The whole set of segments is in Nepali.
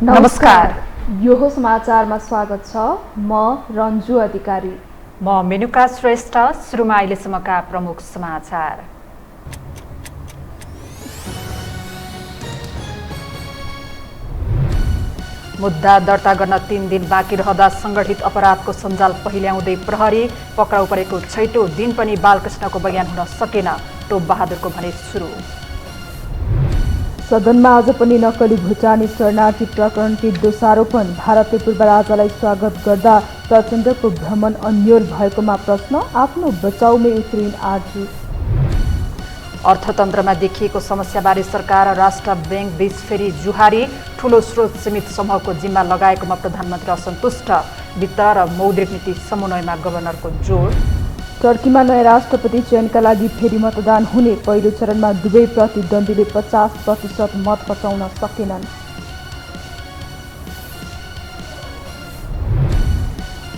नमस्कार। यो हो समाचारमा स्वागत छ। म रन्जु अधिकारी। म मेनुका श्रेष्ठ। सुरुमा अहिलेसम्मका प्रमुख समाचार। मुद्दा दर्ता गर्न 3 दिन बाँकी रहँदा संगठित अपराधको सञ्जाल पहिल्याउँदै प्रहरी। पक्राउ परेको 6औं दिन पनि बालकृष्णको बयान हुन सकेन। टोप बहादुरको भने सुरु। सदनमा आज पनि नक्कली भुटानी शरणार्थी प्रकरणकी दोषारोपण। भारतले पूर्व राजालाई स्वागत गर्दा प्रचण्डको भ्रमण अन्योल भएकोमा प्रश्न। आफ्नो बचाउमै उत्रिन आरजू। अर्थतन्त्रमा देखिएको समस्याबारे सरकार र राष्ट्र ब्याङ्क बीच फेरि जुहारी। ठूलो स्रोत सीमित समूहको जिम्मा लगाएकोमा प्रधानमन्त्री असन्तुष्ट। वित्त र मौद्रिक नीति समन्वयमा गभर्नरको जोड। टर्कीमा नयाँ राष्ट्रपति चयनका लागि फेरि मतदान हुने। पहिलो चरणमा दुवै प्रतिद्वन्द्वीले 50% मत पचाउन सकेनन्।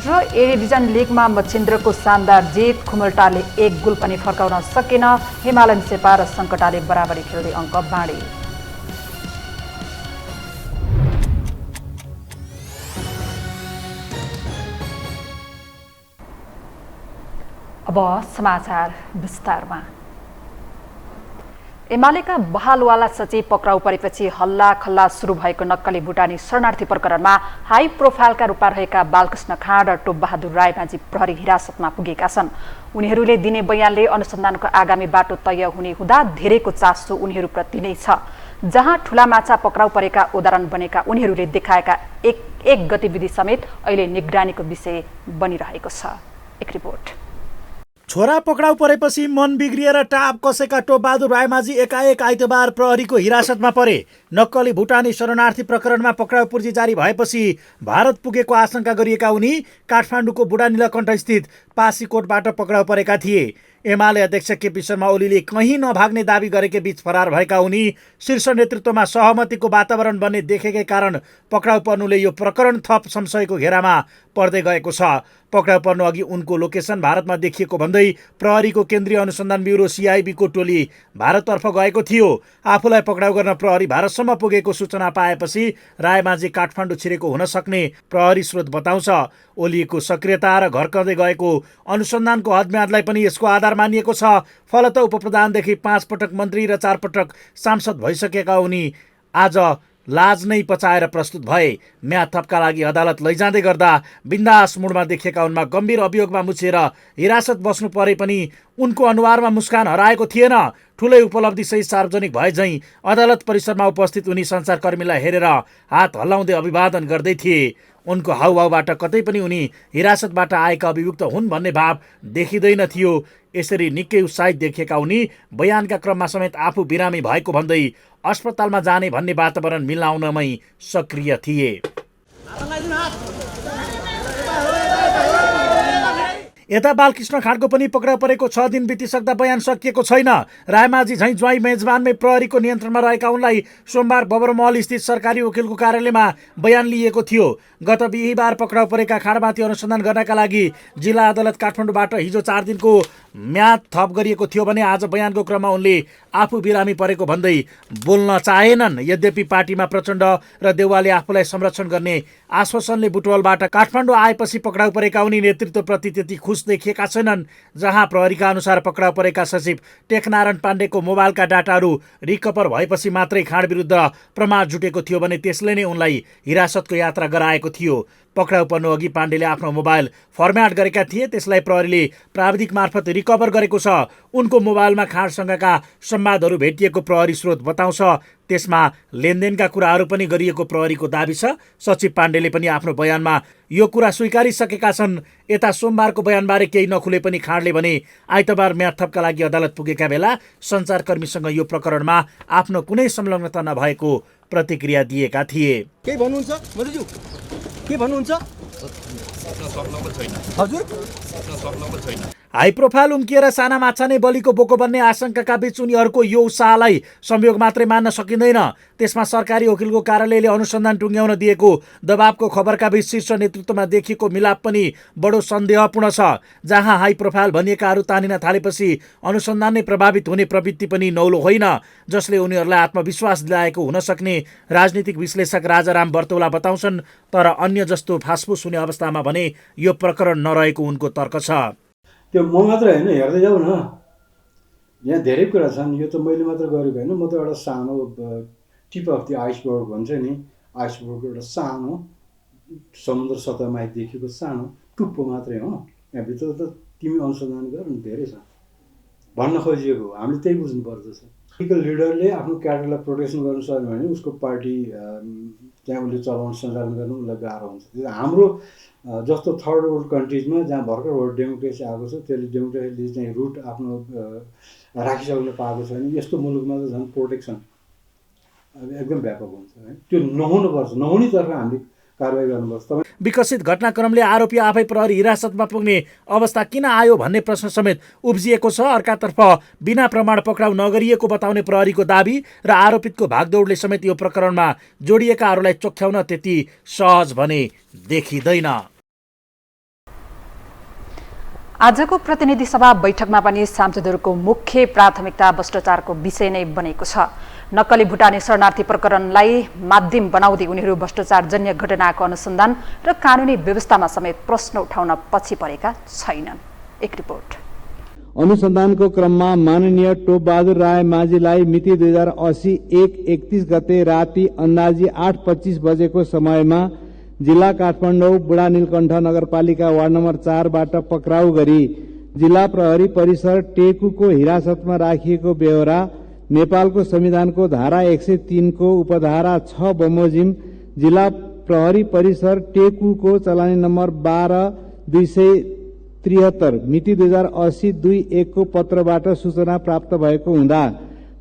र ए डिभिजन लिगमा मच्छिन्द्रको शानदार जित। खुमल्टाले 1 गोल पनि फर्काउन सकेन। हिमालयन सेपा र सङ्कटाले बराबरी खेल्दै अङ्क बाँडे। अब समाचार विस्तारमा। एमालेका बहालवाला सचिव पक्राउ परेपछि हल्ला खल्ला सुरु भएको नक्कली भुटानी शरणार्थी प्रकरणमा हाई प्रोफाइलका रूपमा रहेका बालकृष्ण खाँड र टोप बहादुर रायमाझी प्रहरी हिरासतमा पुगेका छन्। उनीहरूले दिने बयानले अनुसन्धानको आगामी बाटो तय हुने हुँदा धेरैको चासो उनीहरूप्रति नै छ। जहाँ ठूला माछा पक्राउ परेका उदाहरण बनेका उनीहरूले देखाएका एक गतिविधि समेत अहिले निगरानीको विषय बनिरहेको छ। एक रिपोर्ट। छोरा पक्राउ परेपछि मन बिग्रिएर टाप कसेका टोप बहादुर रायमाझी एकाएक आइतबार प्रहरीको हिरासतमा परे। नक्कली भुटानी शरणार्थी प्रकरणमा पक्राउ पूर्जी जारी भएपछि भारत पुगेको आशंका गरिएका उनी काठमाडौँको बुढानीलकण्ठस्थित पासीकोटबाट पक्राउ परेका थिए। एमाले अध्यक्ष केपी शर्मा ओलीले कहीँ नभाग्ने दावी गरेकै बीच फरार भएका उनी शीर्ष नेतृत्वमा सहमतिको वातावरण बन्ने देखेकै कारण पक्राउ पर्नुले यो प्रकरण थप संशयको घेरामा पर्दै गएको छ। पक्राउ पर्नु अघि उनको लोकेसन भारतमा देखिएको भन्दै प्रहरीको केन्द्रीय अनुसन्धान ब्युरो सीआईबीको टोली भारततर्फ गएको थियो। आफूलाई पक्राउ गर्न प्रहरी भारतसम्म पुगेको सूचना पाएपछि रायमाझी काठमाडौँ छिरेको हुन सक्ने प्रहरी स्रोत बताउँछ। ओलीको सक्रियता र घर्कँदै गएको अनुसन्धानको हदम्यादलाई पनि यसको आधार मानिएको छ। फलत उपप्रधानदेखि 5 पटक मन्त्री र 4 पटक सांसद भइसकेका उनी आज लाज नै पचाएर प्रस्तुत भए। म्याद थपका लागि अदालत लैजाँदै गर्दा बिन्दास मुडमा देखिएका उनमा गम्भीर अभियोगमा मुछेर हिरासत बस्नु परे पनि उनको अनुहारमा मुस्कान हराएको थिएन। ठुलै उपलब्धि सहित सार्वजनिक भए झैँ अदालत परिसरमा उपस्थित उनी सञ्चारकर्मीलाई हेरेर हात हल्लाउँदै अभिवादन गर्दै थिए। उनको हाउभाउबाट कतै पनि उनी हिरासतबाट आएका अभियुक्त हुन् भन्ने भाव देखिँदैन थियो। यसरी निकै उत्साहित देखिएका उनी बयानका क्रममा समेत आफू बिरामी भएको भन्दै अस्पतालमा जाने भन्ने वातावरण मिलाउनमै सक्रिय थिए। यता बालकृष्ण खाँडको पनि पक्राउ परेको 6 दिन बितिसक्दा बयान सकिएको छैन। रायमाझी झैँ ज्वाइँ मेजबानमै प्रहरीको नियन्त्रणमा रहेका उनलाई सोमबार बबरमहल स्थित सरकारी वकिलको कार्यालयमा बयान लिएको थियो। गत बिहीबार पक्राउ परेका खाँडमाथि अनुसन्धान गर्नका लागि जिल्ला अदालत काठमाडौँबाट हिजो 4 दिनको म्याद थप गरिएको थियो भने आज बयानको क्रममा उनले आफू बिरामी परेको भन्दै बोल्न चाहेनन्। यद्यपि पार्टीमा प्रचण्ड र देउवाले आफूलाई संरक्षण गर्ने आश्वासनले बुटवलबाट काठमाडौँ आएपछि पक्राउ परेका उनी नेतृत्वप्रति त्यति खुस देखिएका छैनन्। जहाँ प्रहरीका अनुसार पक्राउ परेका सचिव टेकनारायण पाण्डेको मोबाइलका डाटाहरू रिकभर भएपछि मात्रै खाँड विरुद्ध प्रमाण जुटेको थियो भने त्यसले नै उनलाई हिरासतको यात्रा गराएको थियो। पक्राउ पर्नु अघि पाण्डेले आफ्नो मोबाइल फर्म्याट गरेका थिए। त्यसलाई प्रहरीले प्राविधिक मार्फत रिकभर गरेको छ। उनको मोबाइलमा खाँडसँगका संवादहरू भेटिएको प्रहरी स्रोत बताउँछ। त्यसमा लेनदेनका कुराहरू पनि गरिएको प्रहरीको दाबी छ। सचिव पाण्डेले पनि आफ्नो बयानमा यो कुरा स्वीकारिसकेका छन्। यता सोमबारको बयानबारे केही नखुले पनि खाँडले भने आइतबार म्याद थपका लागि अदालत पुगेका बेला सञ्चारकर्मीसँग यो प्रकरणमा आफ्नो कुनै संलग्नता नभएको प्रतिक्रिया दिएका थिए। के भन्नुहुन्छ मधुज्यू? के भन्नुहुन्छ? हजुर? हाई प्रोफाइल उम्किएर साना माछा नै बलिको बोको बन्ने आशंकाका बीच उनीहरूको यो उत्साहलाई संयोग मात्रै मान्न सकिँदैन। त्यसमा सरकारी वकिलको कार्यालयले अनुसन्धान टुङ्ग्याउन दिएको दबावको खबरका बीच शीर्ष नेतृत्वमा देखिएको मिलाप पनि बडो सन्देहपूर्ण छ। जहाँ हाई प्रोफाइल भनिएकाहरू तानिन थालेपछि अनुसन्धान नै प्रभावित हुने प्रवृत्ति पनि नौलो होइन, जसले उनीहरूलाई आत्मविश्वास दिलाएको हुन सक्ने राजनीतिक विश्लेषक राजाराम बर्तौला बताउँछन्। तर अन्य जस्तो फासफुस हुने अवस्थामा भने यो प्रकरण नरहेको उनको तर्क छ। त्यो म मात्र होइन, हेर्दै जाऊ न, यहाँ धेरै कुरा छन्। यो त मैले मात्र गरेको होइन, म त एउटा सानो टिप अफ द आइसबर्ग भन्छ नि, आइसबर्ग एउटा सानो समुद्र सतहमा देखेको सानो टुप्पो मात्रै हो। यहाँभित्र त तिमी अनुसन्धान गर नि, धेरै छ भन्न खोजिएको। हामीले त्यही बुझ्नु पर्दछ। पोलिटिकल लिडरले आफ्नो क्याडरलाई प्रोटेक्सन गर्नु सक्यो भने उसको पार्टी त्यहाँ उसले चलाउन सञ्चालन गर्नु उसलाई गाह्रो हुन्छ। त्यो हाम्रो जस्तो थर्ड वर्ल्ड कन्ट्रिजमा जहाँ भर्खर डेमोक्रेसी आएको छ, त्यसले डेमोक्रेसीले चाहिँ रुट आफ्नो राखिसक्नु पाएको छैन। यस्तो मुलुकमा त झन् प्रोटेक्सन एकदम व्यापक हुन्छ है। त्यो नहुनुपर्छ, नहुनेतर्फ हामीले कारवाही गर्नुपर्छ। विकसित घटनाक्रमले आरोपी आफै प्रहरी हिरासतमा पुग्ने अवस्था किन आयो भन्ने प्रश्न समेत उब्जिएको छ। अर्कातर्फ बिना प्रमाण पक्राउ नगरिएको बताउने प्रहरीको दाबी र आरोपितको भागदौडले समेत यो प्रकरणमा जोडिएकाहरूलाई चोख्याउन त्यति सहज भने देखिँदैन। आजको प्रतिनिधि सभा बैठकमा पनि सांसदहरूको मुख्य प्राथमिकता भ्रष्टाचारको विषय नै बनेको छ। नक्कली भुटानी शरणार्थी प्रकरणलाई माध्यम बनाउँदै उनीहरू भ्रष्टाचारजन्य घटनाको अनुसन्धान र कानुनी व्यवस्थामा समेत प्रश्न उठाउन पछि परेका छैनन्। एक रिपोर्ट। अनुसन्धानको क्रममा माननीय टोपबहादुर राय माझीलाई मिति 2080 1/31 गते राति अन्दाजी 8:25 बजेको समयमा जिल्ला काठमाडौँ बुढा नीलकण्ठ नगरपालिका वार्ड नम्बर 4 बाट पक्राउ गरी जिल्ला प्रहरी परिसर टेकुको हिरासतमा राखिएको बेहोरा नेपालको संविधानको धारा 103 को उपधारा 6 बमोजिम जिल्ला प्रहरी परिसर टेकुको चलानी नम्बर 12/273 मिति 2080 2/1 को पत्रबाट सूचना प्राप्त भएको हुँदा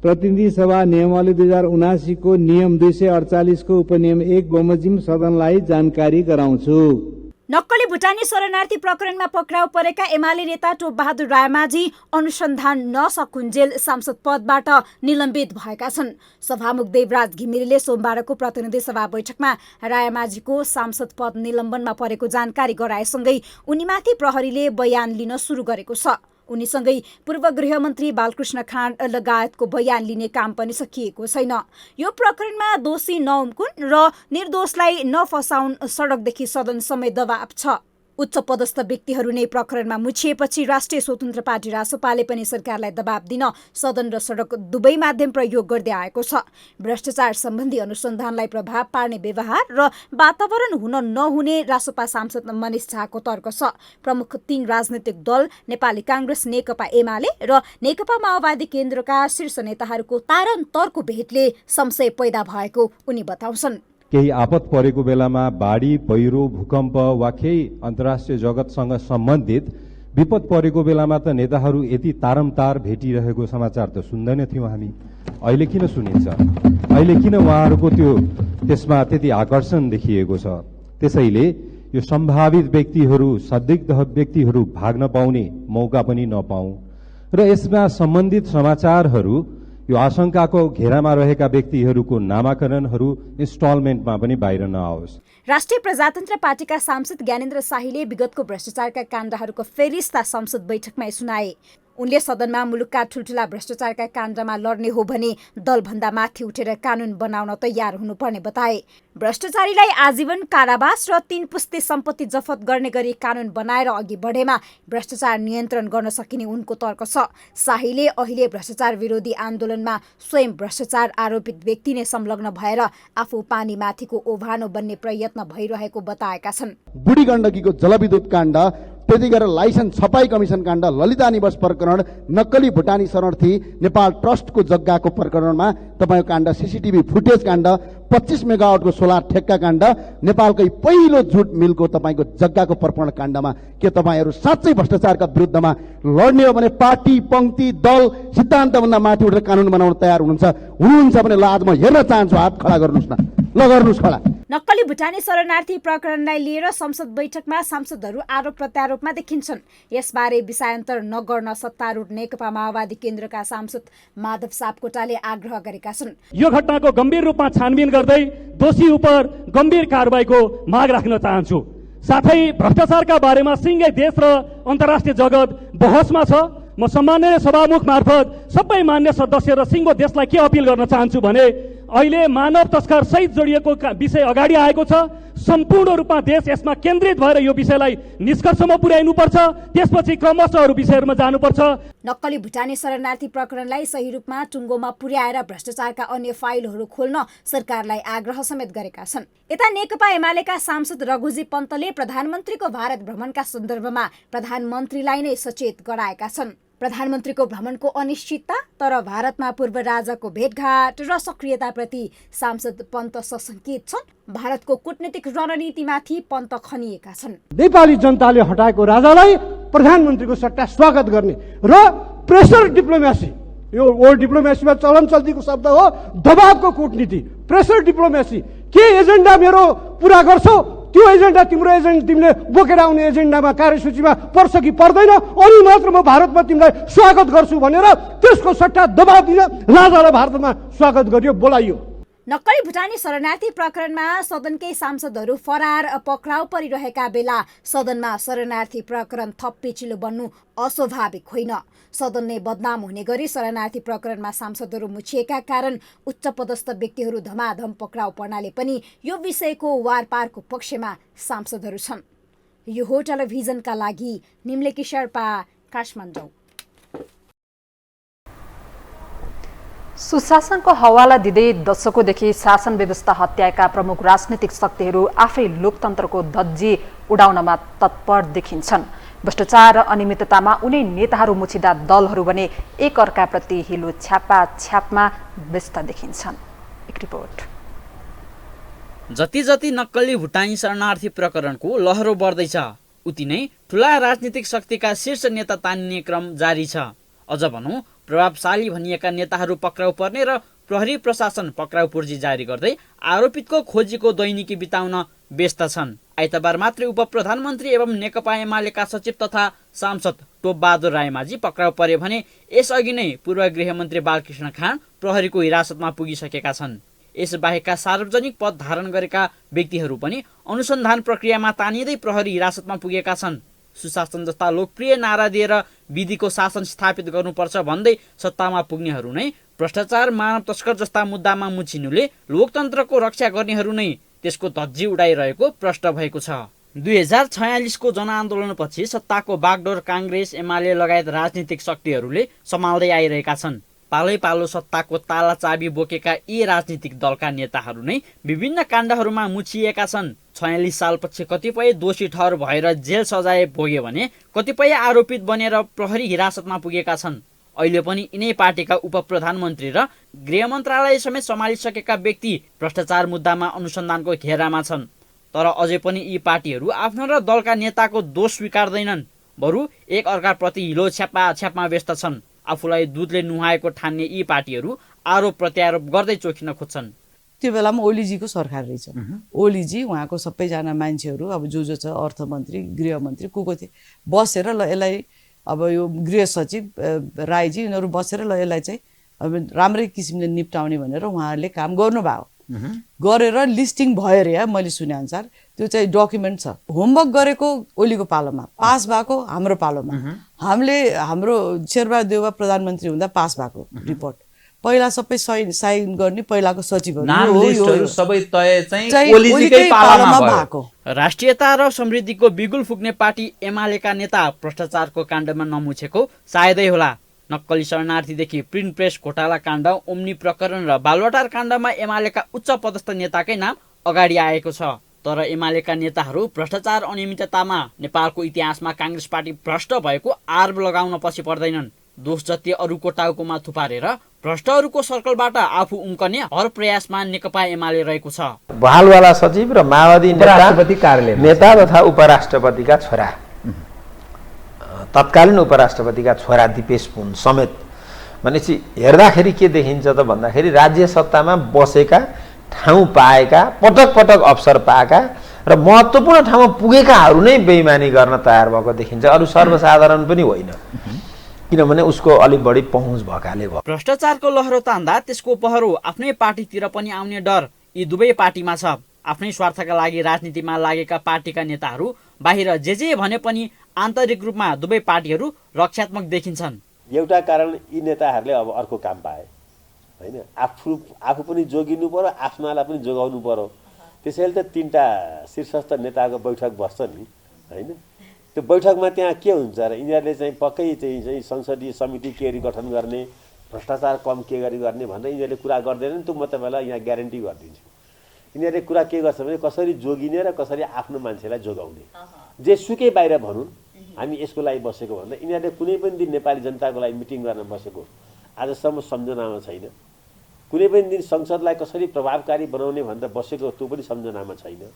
प्रतिनिधि सभा नियमावली 2079 को नियम 248 को उपनियम 1 बमोजिम सदनलाई जानकारी गराउँछु। नक्कली भुटानी शरणार्थी प्रकरणमा पक्राउ परेका एमाले नेता टोपबहादुर रायमाझी अनुसन्धान नसकुन्जेल सांसद पदबाट निलम्बित भएका छन्। सभामुख देवराज घिमिरेले सोमबारको प्रतिनिधि सभा बैठकमा रायमाझीको सांसद पद निलम्बनमा परेको जानकारी गराएसँगै उनीमाथि प्रहरीले बयान लिन सुरु गरेको छ। उनीसँगै पूर्व गृहमन्त्री बालकृष्ण खाँड लगायतको बयान लिने काम पनि सकिएको छैन। यो प्रकरणमा दोषी नउम्कुन र निर्दोषलाई नफसाउन सडकदेखि सदन समेत दबाव छ। उच्च पदस्थ व्यक्तिहरू नै प्रकरणमा मुछिएपछि राष्ट्रिय स्वतन्त्र पार्टी रासपाले पनि सरकारलाई दबाव दिन सदन र सडक दुवै माध्यम प्रयोग गर्दै आएको छ। भ्रष्टाचार सम्बन्धी अनुसन्धानलाई प्रभाव पार्ने व्यवहार र वातावरण हुन नहुने रासपा सांसद मनिष झाको तर्क छ। प्रमुख 3 राजनैतिक दल नेपाली कांग्रेस, नेकपा एमाले र नेकपा माओवादी केन्द्रका शीर्ष नेताहरूको तारन्तरको भेटले संशय पैदा भएको उनी बताउँछन्। केही आपत परेको बेलामा बाढी, पहिरो, भूकम्प वा केही अन्तर्राष्ट्रिय जगतसँग सम्बन्धित विपद परेको बेलामा त नेताहरू यति तारमतार भेटिरहेको समाचार त सुन्दैन थियौं हामी। अहिले किन सुनिन्छ? अहिले किन उहाँहरूको त्यसमा त्यति आकर्षण देखिएको छ? त्यसैले यो सम्भावित व्यक्तिहरू, संदिग्ध व्यक्तिहरू भाग्न पाउने मौका पनि नपाऊ र यसमा सम्बन्धित समाचारहरू यो आशंकाको घेरामा रहेका व्यक्तिहरूको नामाकरणहरू इन्स्टलमेन्टमा पनि बाहिर नआओस्। राष्ट्रिय प्रजातन्त्र पार्टीका सांसद ज्ञानेन्द्र शाहीले विगतको भ्रष्टाचारका काण्डहरूको फेरिस्ता संसद बैठकमा सुनाए। उनले सदनमा मुलुकका ठूल्ठूला भ्रष्टाचारका काण्डमा लड्ने हो भने दलभन्दा माथि उठेर कानून बनाउन तयार हुनुपर्ने बताए। भ्रष्टाचारीलाई आजीवन कारावास र 3 पुस्ते सम्पत्ति जफत गर्ने गरी कानून बनाएर अघि बढेमा भ्रष्टाचार नियन्त्रण गर्न सकिने उनको तर्क छ। शाहीले अहिले भ्रष्टाचार विरोधी आन्दोलनमा स्वयं भ्रष्टाचार आरोपित व्यक्ति नै संलग्न भएर आफू पानी माथिको ओभानो बन्ने प्रयत्न भइरहेको बताएका छन्। बुढी गण्डकीको जलविद्युत काण्ड, त्यति गरेर लाइसेन्स छपाई कमिसन काण्ड, ललिता निवास प्रकरण, नक्कली भुटानी शरणार्थी नेपाल ट्रस्टको जग्गाको प्रकरणमा तपाईँको काण्ड, सीसीटीभी फुटेज काण्ड, 25 मेगावाटको सोलर ठेक्का काण्ड, नेपालकै पहिलो जुट मिलको तपाईँको जग्गाको प्रकरण काण्डमा के तपाईँहरू साँच्चै भ्रष्टाचारका विरुद्धमा लड्ने हो भने पार्टी, पंक्ति, दल, सिद्धान्तभन्दा माथि उठेर कानून बनाउन तयार हुनुहुन्छ भने ल आज म हेर्न चाहन्छु, हात खडा गर्नुहोस् न, ल गर्नुहोस् खडा। नक्कली भुटानी शरणार्थी प्रकरणलाई लिएर संसद बैठकमा सांसदहरू आरोप प्रत्यारोपमा देखिन्छन्। यसबारे विषयान्तर नगर्न सत्तारूढ नेकपा माओवादी केन्द्रका सांसद माधव सापकोटाले आग्रह गरेका छन्। यो घटनाको गम्भीर रूपमा छानबिन गर्दै दोषी उप गम्भीर कारबाहीको माग राख्न चाहन्छु। साथै भ्रष्टाचारका बारेमा सिंगै देश र अन्तर्राष्ट्रिय जगत बहसमा छ। म सम्माननीय सभामुख मार्फत सबै मान्य सदस्य र सिंगो देशलाई के अपिल गर्न चाहन्छु भने अहिले मानव तस्कर सहित जोडिएको विषय अगाडि आएको छ। सम्पूर्ण रूपमा देश यसमा केन्द्रित भएर यो विषयलाई निष्कर्षमा पुर्याइनुपर्छ। त्यसपछि क्रमशः अरू विषयहरूमा जानुपर्छ। नक्कली भुटानी शरणार्थी प्रकरणलाई सही रूपमा टुङ्गोमा पुर्याएर भ्रष्टाचारका अन्य फाइलहरू खोल्न सरकारलाई आग्रह समेत गरेका छन्। यता नेकपा एमालेका सांसद रघुजी पन्तले प्रधानमन्त्रीको भारत भ्रमणका सन्दर्भमा प्रधानमन्त्रीलाई नै सचेत गराएका छन्। प्रधानमन्त्रीको भ्रमणको अनिश्चितता तर भारतमा पूर्व राजाको भेटघाट र सक्रियताप्रति सांसद पन्त सशंकित छन्। भारतको कूटनीतिक रणनीतिमाथि पन्त खनिएका छन्। नेपाली जनताले हटाएको राजालाई प्रधानमन्त्रीको सट्टा स्वागत गर्ने र प्रेसर डिप्लोमेसी, यो वर्ल्ड डिप्लोमेसीमा चलन चल्तीको शब्द हो, दबावको कूटनीति, प्रेसर डिप्लोमेसी। के एजेन्डा मेरो पूरा गर्छौ, त्यो एजेन्डा तिम्रो तिमीले बोकेर आउने एजेन्डामा कार्यसूचीमा पर्छ कि पर्दैन, अनि मात्र म भारतमा तिमीलाई स्वागत गर्छु भनेर त्यसको सट्टा दबाव दिन राजालाई भारतमा स्वागत गरियो, बोलाइयो। नक्कली भुटानी शरणार्थी प्रकरणमा सदनकै सांसदहरू फरार पक्राउ परिरहेका बेला सदनमा शरणार्थी प्रकरण थप पेचिलो बन्नु अस्वाभाविक होइन। सदन नै बदनाम हुने गरी शरणार्थी प्रकरणमा सांसदहरू मुछिएका कारण उच्च पदस्थ व्यक्तिहरू धमाधम पक्राउ पर्नाले पनि यो विषयको वारपारको पक्षमा सांसदहरू छन्। यो हो टेलिभिजनका लागि निम्लेकी शेर्पा, काठमाडौँ। सुशासनको हवाला दिँदै दशकौंदेखि शासन व्यवस्था हत्याएका प्रमुख राजनीतिक शक्तिहरू आफै लोकतन्त्रको धज्जी उडाउनमा तत्पर देखिन्छन्। भ्रष्टाचार र अनियमिततामा उनी नेताहरू मुछिँदा दलहरू भने एक अर्काप्रति हिलो छ्यापमा व्यस्त देखिन्छन्। एक रिपोर्ट। जति जति नक्कली भुटानी शरणार्थी प्रकरणको लहरो बढ्दैछ उति नै ठूला राजनीतिक शक्तिका शीर्ष नेता तानिने क्रम जारी छ। अझ भनौं प्रभावशाली भनिएका नेताहरू पक्राउ पर्ने र प्रहरी प्रशासन पक्राउ पूर्जी जारी गर्दै आरोपितको खोजीको दैनिकी बिताउन व्यस्त छन्। आइतबार मात्रै उप प्रधानमन्त्री एवं नेकपा एमालेका सचिव तथा सांसद टोपबहादुर रायमाझी पक्राउ परे भने यसअघि नै पूर्व गृहमन्त्री बालकृष्ण खाँड प्रहरीको हिरासतमा पुगिसकेका छन्। यसबाहेकका सार्वजनिक पद धारण गरेका व्यक्तिहरू पनि अनुसन्धान प्रक्रियामा तानिँदै प्रहरी हिरासतमा पुगेका छन्। सुशासन जस्ता लोकप्रिय नारा दिएर विधिको शासन स्थापित गर्नुपर्छ भन्दै सत्तामा पुग्नेहरू नै भ्रष्टाचार, मानव तस्कर जस्ता मुद्दामा मुछिनुले लोकतन्त्रको रक्षा गर्नेहरू नै त्यसको धज्जी उडाइरहेको प्रष्ट भएको छ। 2046 को जनआन्दोलनपछि सत्ताको बागडोर कांग्रेस, एमाले लगायत राजनीतिक शक्तिहरूले सम्हाल्दै आइरहेका छन्। पालै पालो सत्ताको ताला चाबी बोकेका यी राजनीतिक दलका नेताहरू नै विभिन्न काण्डहरूमा मुछिएका छन्। 46 सालपछि कतिपय दोषी ठहर भएर जेल सजाय भोगे भने कतिपय आरोपित बनेर प्रहरी हिरासतमा पुगेका छन्। अहिले पनि यिनै पार्टीका उप प्रधानमन्त्री र गृह मन्त्रालय समेत सम्हालिसकेका व्यक्ति भ्रष्टाचार मुद्दामा अनुसन्धानको घेरामा छन्। तर अझै पनि यी पार्टीहरू आफ्नो र दलका नेताको दोष स्वीकार्दैनन्, बरु एक अर्काप्रति हिलो छ्यापमा व्यस्त छन्। आफूलाई दूधले नुहाएको ठान्ने यी पार्टीहरू आरोप प्रत्यारोप गर्दै चोखिन खोज्छन्। त्यो बेलामा ओलीजीको सरकार रहेछ। ओलीजी उहाँको सबैजना मान्छेहरू अब जो छ अर्थमन्त्री, गृहमन्त्री को थिए बसेर ल यसलाई अब यो गृह सचिव राईजी यिनीहरू बसेर ल यसलाई चाहिँ अब राम्रै किसिमले निप्टाउने भनेर उहाँहरूले काम गर्नुभयो। गरेर लिस्टिङ भयो रे, मैले सुने अनुसार त्यो चाहिँ डकुमेन्ट छ। होमवर्क गरेको ओलीको पालोमा, पास भएको हाम्रो पालोमा। हामीले हाम्रो शेरबहादुर देउवा प्रधानमन्त्री हुँदा पास भएको रिपोर्ट पहिला सबै साइन गर्ने पहिलाको सचिवहरू सबै तय चाहिँ ओलीजीकै पालामा भएको। राष्ट्रियता र समृद्धिको बिगुल फुक्ने पार्टी एमालेका नेता भ्रष्टाचारको काण्डमा नमुछेको सायदै होला। नक्कली शरणार्थीदेखि प्रिन्ट प्रेस घोटाला काण्ड, ओम्नी प्रकरण र बालुवाटार काण्डमा एमालेका उच्च पदस्थ नेताकै नाम अगाडि आएको छ। तर एमालेका नेताहरू भ्रष्टाचार अनियमिततामा नेपालको इतिहासमा कांग्रेस पार्टी भ्रष्ट भएको आरोप लगाउन पछि पर्दैनन्। दोष जति अरूको टाउकोमा थुपारेर भ्रष्टहरूको सर्कलबाट आफू उम्कने हर प्रयासमा नेकपा एमाले रहेको छ। बहालवाला सचिव र माओवादी नेता तथा उपराष्ट्रपतिका छोरा, तत्कालीन उपराष्ट्रपतिका छोरा दिपेश पुन समेत भनेपछि हेर्दाखेरि के देखिन्छ त भन्दाखेरि राज्य सत्तामा बसेका ठाउँ पाएका, पटक पटक अवसर पाएका र महत्त्वपूर्ण ठाउँमा पुगेकाहरू नै बेइमानी गर्न तयार भएको देखिन्छ। अरू सर्वसाधारण पनि होइन, किनभने उसको अलिक बढी पहुँच भएकाले भयो। भ्रष्टाचारको लहरो तान्दा त्यसको पहरो आफ्नै पार्टीतिर पनि आउने डर यी दुवै पार्टीमा छ। आफ्नै स्वार्थका लागि राजनीतिमा लागेका पार्टीका नेताहरू बाहिर जे भने पनि आन्तरिक रूपमा दुवै पार्टीहरू रक्षात्मक देखिन्छन्। एउटा कारण यी नेताहरूले अब अर्को काम पाए होइन, आफू पनि जोगिनु पर्यो, आफ्नालाई पनि जोगाउनु पर्यो। त्यसैले त 3टा शीर्षस्थ नेताको बैठक बस्छ नि होइन। त्यो बैठकमा त्यहाँ के हुन्छ र यिनीहरूले चाहिँ पक्कै चाहिँ संसदीय समिति के गठन गर्ने, भ्रष्टाचार कम के गरी गर्ने भनेर यिनीहरूले कुरा गर्दैनन्। त्यो म तपाईँलाई यहाँ ग्यारेन्टी गरिदिन्छु। यिनीहरूले कुरा के गर्छ भने कसरी जोगिने र कसरी आफ्नो मान्छेलाई जोगाउने, जे सुकै बाहिर भनौँ हामी यसको लागि बसेको भन्दा यिनीहरूले कुनै पनि दिन नेपाली जनताको लागि मिटिङ गर्न बसेको आजसम्म सम्झनामा छैन। कुनै पनि दिन संसदलाई कसरी प्रभावकारी बनाउने भनेर बसेको त्यो पनि सम्झनामा छैन।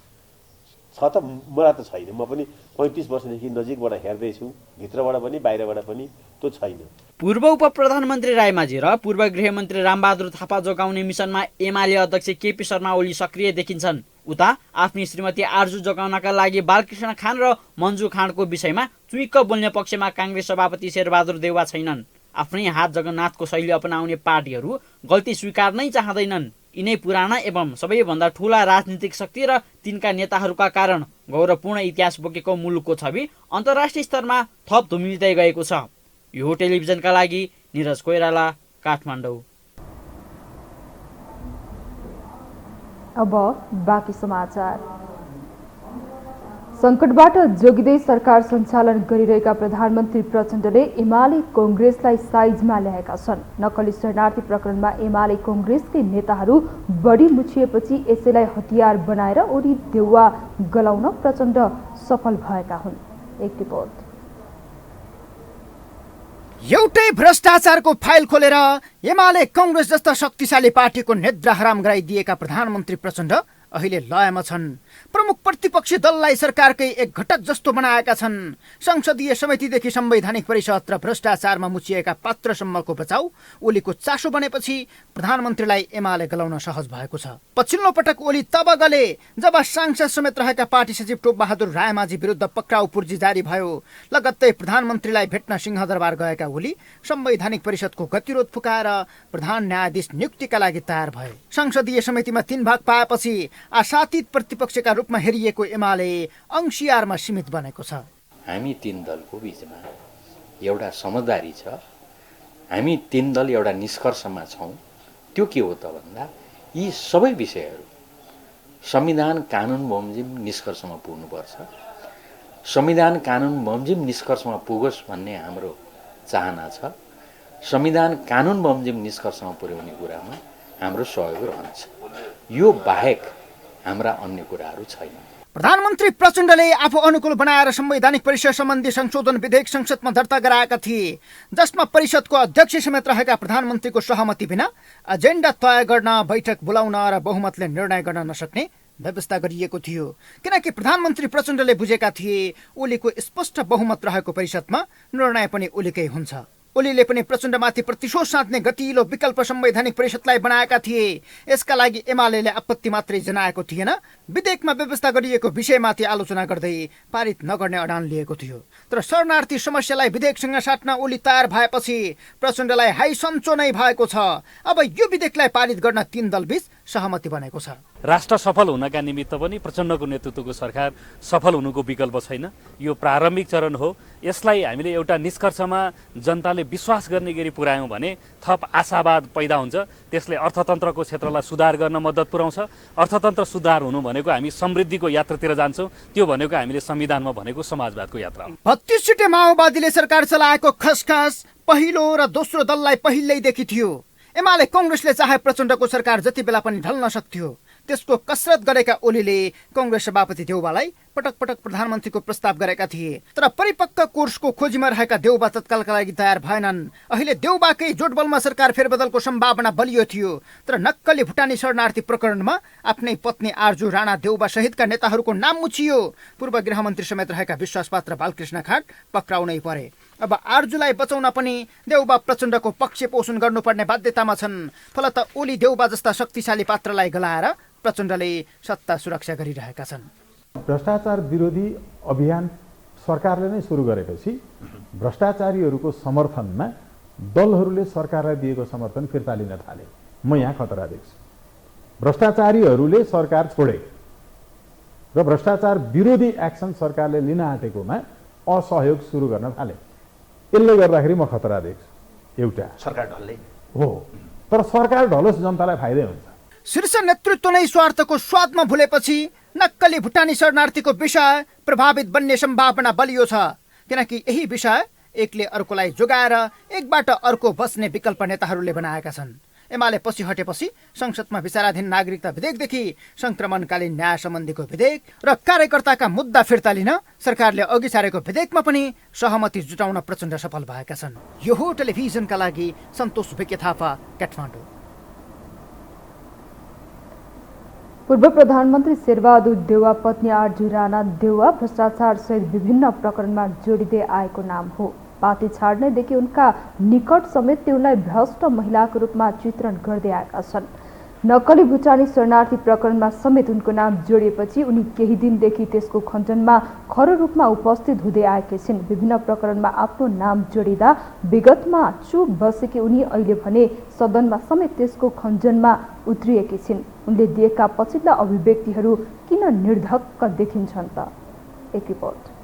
छ त मलाई त छैन, म पनि 35 वर्षदेखि नजिकबाट हेर्दैछु, भित्रबाट पनि बाहिरबाट पनि त्यो छैन। पूर्व उप प्रधानमन्त्री रायमाझी र पूर्व गृहमन्त्री रामबहादुर थापा जोगाउने मिसनमा एमाले अध्यक्ष केपी शर्मा ओली सक्रिय देखिन्छन्। उता आफ्नी श्रीमती आर्जु जोगाउनका लागि बालकृष्ण खान र मन्जु खाँडको विषयमा चुइक्क बोल्ने पक्षमा काङ्ग्रेस सभापति शेरबहादुर देउवा छैनन्। आफ्नै हात जगन्नाथको शैली अपनाउने पार्टीहरू गल्ती स्वीकार्नै चाहँदैनन्। यिनै पुराना एवं सबैभन्दा ठूला राजनीतिक शक्ति र तिनका नेताहरूका कारण गौरवपूर्ण इतिहास बोकेको मुलुकको छवि अन्तर्राष्ट्रिय स्तरमा थप धुमिल्दै गएको छ। यो टेलिभिजनका लागि निरज कोइराला, काठमाडौँ। अब बाँकी समाचार। सङ्कटबाट जोगिँदै सरकार सञ्चालन गरिरहेका प्रधानमन्त्री प्रचण्डले एमाले कङ्ग्रेसलाई साइजमा ल्याएका छन्। नक्कली शरणार्थी प्रकरणमा एमाले कङ्ग्रेसकै नेताहरू बढी मुछिएपछि यसैलाई हतियार बनाएर ओली देउवा गलाउन प्रचण्ड सफल भएका हुन्। एक रिपोर्ट। एउटै भ्रष्टाचारको फाइल खोलेर एमाले कङ्ग्रेस जस्ता शक्तिशाली पार्टीको निद्रा हराम गराइदिएका प्रधानमन्त्री प्रचण्ड अहिले लयमा छन्। प्रमुख प्रतिपक्षी दललाई सरकारकै एक घटक जस्तो बनाएका छन्। संसदीय समितिदेखि संवैधानिक परिषद र भ्रष्टाचारमा मुछिएका पात्रसम्मको बचाउ ओलीको चासो बनेपछि प्रधानमन्त्रीलाई एमाले गलाउन सहज भएको छ। पछिल्लो पटक ओली तब गले जब सांसद समेत रहेका पार्टी सचिव टोपबहादुर रायमाझी विरुद्ध पक्राउ पूर्जी जारी भयो। लगत्तै प्रधानमन्त्रीलाई भेट्न सिंहदरबार गएका ओली संवैधानिक परिषदको गतिरोध फुकाएर प्रधान न्यायाधीश नियुक्तिका लागि तयार भए। संसदीय समितिमा 3 भाग पाएपछि आशातीत प्रतिपक्षका रूपमा हेरिएको एमाले अंशियारमा सीमित बनेको छ। हामी 3 दलको बीचमा एउटा समझदारी छ। हामी 3 दल एउटा निष्कर्षमा छौँ। त्यो के हो त भन्दा यी सबै विषयहरू संविधान कानुन बमोजिम निष्कर्षमा पुग्नुपर्छ। संविधान कानुन बमोजिम निष्कर्षमा पुगोस् भन्ने हाम्रो चाहना छ। संविधान कानुन बमोजिम निष्कर्षमा पुर्याउने कुरामा हाम्रो सहयोग रहन्छ। यो बाहेक हाम्रा अन्य कुराहरू छैन। प्रधानमन्त्री प्रचण्डले आफू अनुकूल बनाएर संवैधानिक परिषद सम्बन्धी संशोधन विधेयक संसदमा दर्ता गराएका थिए, जसमा परिषदको अध्यक्ष समेत रहेका प्रधानमन्त्रीको सहमति बिना एजेन्डा तय गर्न, बैठक बोलाउन र बहुमतले निर्णय गर्न नसक्ने व्यवस्था गरिएको थियो। किनकि प्रधानमन्त्री प्रचण्डले बुझेका थिए ओलीको स्पष्ट बहुमत रहेको परिषदमा निर्णय पनि ओलीकै हुन्छ। ओलीले पनि प्रचण्डमाथि प्रतिशोध साध्ने गतिलो विकल्प संवैधानिक परिषदलाई बनाएका थिए। यसका लागि एमालेले आपत्ति मात्रै जनाएको थिएन, विधेयकमा व्यवस्था गरिएको विषयमाथि आलोचना गर्दै पारित नगर्ने अडान लिएको थियो। तर शरणार्थी समस्यालाई विधेयकसँग साट्न ओली तयार भएपछि प्रचण्डलाई हाई सन्चो नै भएको छ। अब यो विधेयकलाई पारित गर्न 3 दलबीच सहमति बनेको छ। राष्ट्र सफल हुनका निमित्त पनि प्रचण्डको नेतृत्वको सरकार सफल हुनुको विकल्प छैन। यो प्रारम्भिक चरण हो। यसलाई हामीले एउटा निष्कर्षमा जनताले विश्वास गर्ने गरी पुर्यायौँ भने थप आशावाद पैदा हुन्छ। त्यसले अर्थतन्त्रको क्षेत्रलाई सुधार गर्न मद्दत पुर्याउँछ। अर्थतन्त्र सुधार हुनु भनेको हामी समृद्धिको यात्रातिर जान्छौँ। त्यो भनेको हामीले संविधानमा भनेको समाजवादको यात्रा हो। 32 सीटे माओवादीले सरकार चलाएको खसखस पहिलो र दोस्रो दललाई पहिल्यैदेखि थियो। एमाले कङ्ग्रेसले चाहे प्रचण्डको सरकार जति बेला पनि ढल्न सक्थ्यो। त्यसको कसरत गरेका ओलीले कङ्ग्रेस सभापति देउवालाई पटक पटक प्रधानमन्त्रीको प्रस्ताव गरेका थिए, तर परिपक्व कोर्सको खोजीमा रहेका देउबा तत्कालका लागि तयार भएनन्। अहिले देउबाकै जोडबलमा सरकार फेरबदलको सम्भावना बलियो थियो, तर नक्कली भुटानी शरणार्थी प्रकरणमा आफ्नै पत्नी आर्जु राणा देउबा सहितका नेताहरूको नाम मुछियो। पूर्व गृहमन्त्री समेत रहेका विश्वासपात्र बालकृष्ण खाँड पक्राउ नै परे। अब आर्जुलाई बचाउन पनि देउबा प्रचण्डको पक्ष पोषण गर्नुपर्ने बाध्यतामा छन्। फलत ओली देउबा जस्ता शक्तिशाली पात्रलाई गलाएर प्रचण्डले सत्ता सुरक्षा गरिरहेका छन्। भ्रष्टाचार विरोधी अभियान सरकारले नै सुरु गरेपछि भ्रष्टाचारीहरूको समर्थनमा दलहरूले सरकारलाई दिएको समर्थन फिर्ता लिन थाले। म यहाँ खतरा देख्छु। भ्रष्टाचारीहरूले सरकार छोडे र भ्रष्टाचार विरोधी एक्सन सरकारले लिन आँटेकोमा असहयोग सुरु गर्न थाले। यसले गर्दाखेरि म खतरा देख्छु। एउटा सरकार ढल्लै हो, तर सरकार ढलोस् जनतालाई फाइदै हुन्छ। शीर्ष नेतृत्व नै स्वार्थको स्वादमा भुलेपछि नक्कली भुटानी शरणार्थीको विषय प्रभावित बन्ने सम्भावना बलियो छ, किनकि यही विषय एकले अर्कोलाई जोगाएर एकबाट अर्को बस्ने विकल्प नेताहरूले बनाएका छन्। एमाले पछि हटेपछि संसदमा विचाराधीन नागरिकता विधेयकदेखि संक्रमणकालीन न्याय सम्बन्धीको विधेयक र कार्यकर्ताका मुद्दा फिर्ता लिन सरकारले अघि सारेको विधेयकमा पनि सहमति जुटाउन प्रचण्ड सफल भएका छन्। यो हो टेलिभिजनका लागि सन्तोष भिके थापा, काठमाडौँ। पूर्व प्रधानमन्त्री शेरबहादुर देउवा पत्नी आर्जु राणा देउवा भ्रष्टाचार सहित विभिन्न प्रकरणमा जोडिँदै आएको नाम हो। पार्टी छाड्नेदेखि उनका निकट समेतले उनलाई भ्रष्ट महिलाको रूपमा चित्रण गर्दै आएका छन्। नक्कली भुटानी शरणार्थी प्रकरणमा समेत उनको नाम जोडिएपछि उनी केही दिनदेखि त्यसको खण्डनमा खरो रूपमा उपस्थित हुँदै आएकी छिन्। विभिन्न प्रकरणमा आफ्नो नाम जोडिँदा विगतमा चुप बसेकी उनी अहिले भने सदनमा समेत त्यसको खण्डनमा उत्रिएकी छिन्। उनले दिएका पछिल्ला अभिव्यक्तिहरू किन निर्धक्क देखिन्छन् त? एक रिपोर्ट।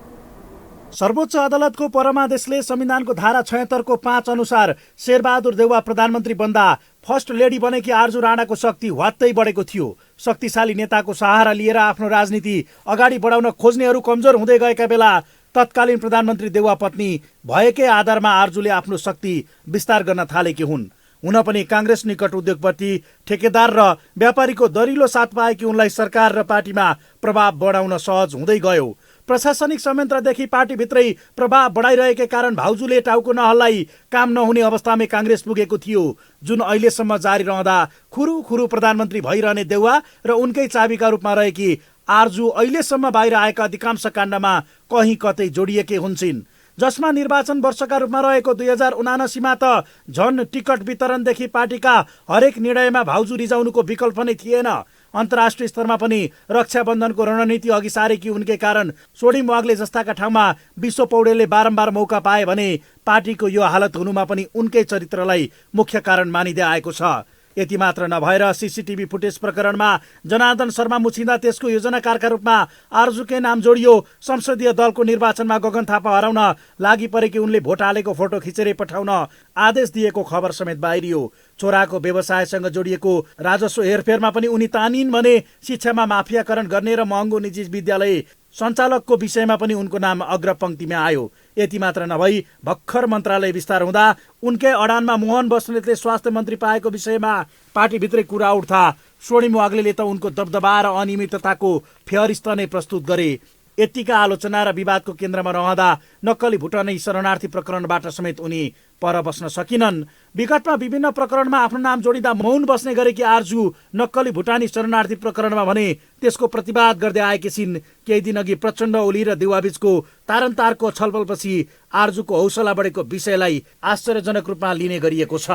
सर्वोच्च अदालतको परमादेशले संविधानको धारा 76 को 5 अनुसार शेरबहादुर देउवा प्रधानमन्त्री बन्दा फर्स्ट लेडी बनेकी आर्जु राणाको शक्ति ह्वात्तै बढेको थियो। शक्तिशाली नेताको सहारा लिएर आफ्नो राजनीति अगाडि बढाउन खोज्नेहरू कमजोर हुँदै गएका बेला तत्कालीन प्रधानमन्त्री देउवा पत्नी भएकै आधारमा आर्जुले आफ्नो शक्ति विस्तार गर्न थालेकी हुन्। हुन पनि काङ्ग्रेस निकट उद्योगपति, ठेकेदार र व्यापारीको दरिलो साथ पाएकी उनलाई सरकार र पार्टीमा प्रभाव बढाउन सहज हुँदै गयो। प्रशासनिक संयन्त्रदेखि पार्टीभित्रै प्रभाव बढाइरहेकै कारण भाउजूले टाउको नहल्लाई काम नहुने अवस्थामै काङ्ग्रेस पुगेको थियो, जुन अहिलेसम्म जारी रहँदा खुरुखुरु प्रधानमन्त्री भइरहने देउवा र उनकै चाबीका रूपमा रहेकी आर्जु अहिलेसम्म बाहिर आएका अधिकांश काण्डमा कहीँ कतै जोडिएकै हुन्छन्, जसमा निर्वाचन वर्षका रूपमा रहेको 2079 मा त झन् टिकट वितरणदेखि पार्टीका हरेक निर्णयमा भाउजू रिजाउनुको विकल्प नै थिएन। अन्तर्राष्ट्रिय स्तरमा पनि रक्षाबन्धनको रणनीति अघि सारेकी उनकै कारण सोडिम वाग्ले जस्ताका ठाउँमा विश्व पौडेलले बारम्बार मौका पाए भने पार्टीको यो हालत हुनुमा पनि उनकै चरित्रलाई मुख्य कारण मानिँदै आएको छ। यति मात्र नभएर सीसीटीभी फुटेज प्रकरणमा जनार्दन शर्मा मुछिँदा त्यसको योजनाकारका रूपमा आर्जुकै नाम जोडियो। संसदीय दलको निर्वाचनमा गगन थापा हराउन लागि परेकी उनले भोट हालेको फोटो खिचेर पठाउन आदेश दिएको खबर समेत बाहिरियो। छोराको व्यवसायसँग जोडिएको राजस्व हेरफेरमा पनि उनी तानिन् भने शिक्षामा माफियाकरण गर्ने र महँगो निजी विद्यालय सञ्चालकको विषयमा पनि उनको नाम अग्रपङ्क्तिमा आयो। यति मात्र नभई भर्खर मन्त्रालय विस्तार हुँदा उनकै अडानमा मोहन बस्नेतले स्वास्थ्य मन्त्री पाएको विषयमा पार्टीभित्रै कुरा उठ्दा सोडिम वाग्लेले त उनको दबदबा र अनियमितताको फेहरिस्त नै प्रस्तुत गरे। यतिका आलोचना र विवादको केन्द्रमा रहँदा नक्कली भुटानी शरणार्थी प्रकरणबाट समेत उनी पर बस्न सकिनन्। विगतमा विभिन्न प्रकरणमा आफ्नो नाम जोडिँदा मौन बस्ने गरेकी आर्जु नक्कली भुटानी शरणार्थी प्रकरणमा भने त्यसको प्रतिवाद गर्दै आएकी छिन्। केही दिन अघि प्रचण्ड ओली र देउवाबीचको तारन्तारको छलफलपछि आर्जुको हौसला बढेको विषयलाई आश्चर्यजनक रूपमा लिने गरिएको छ।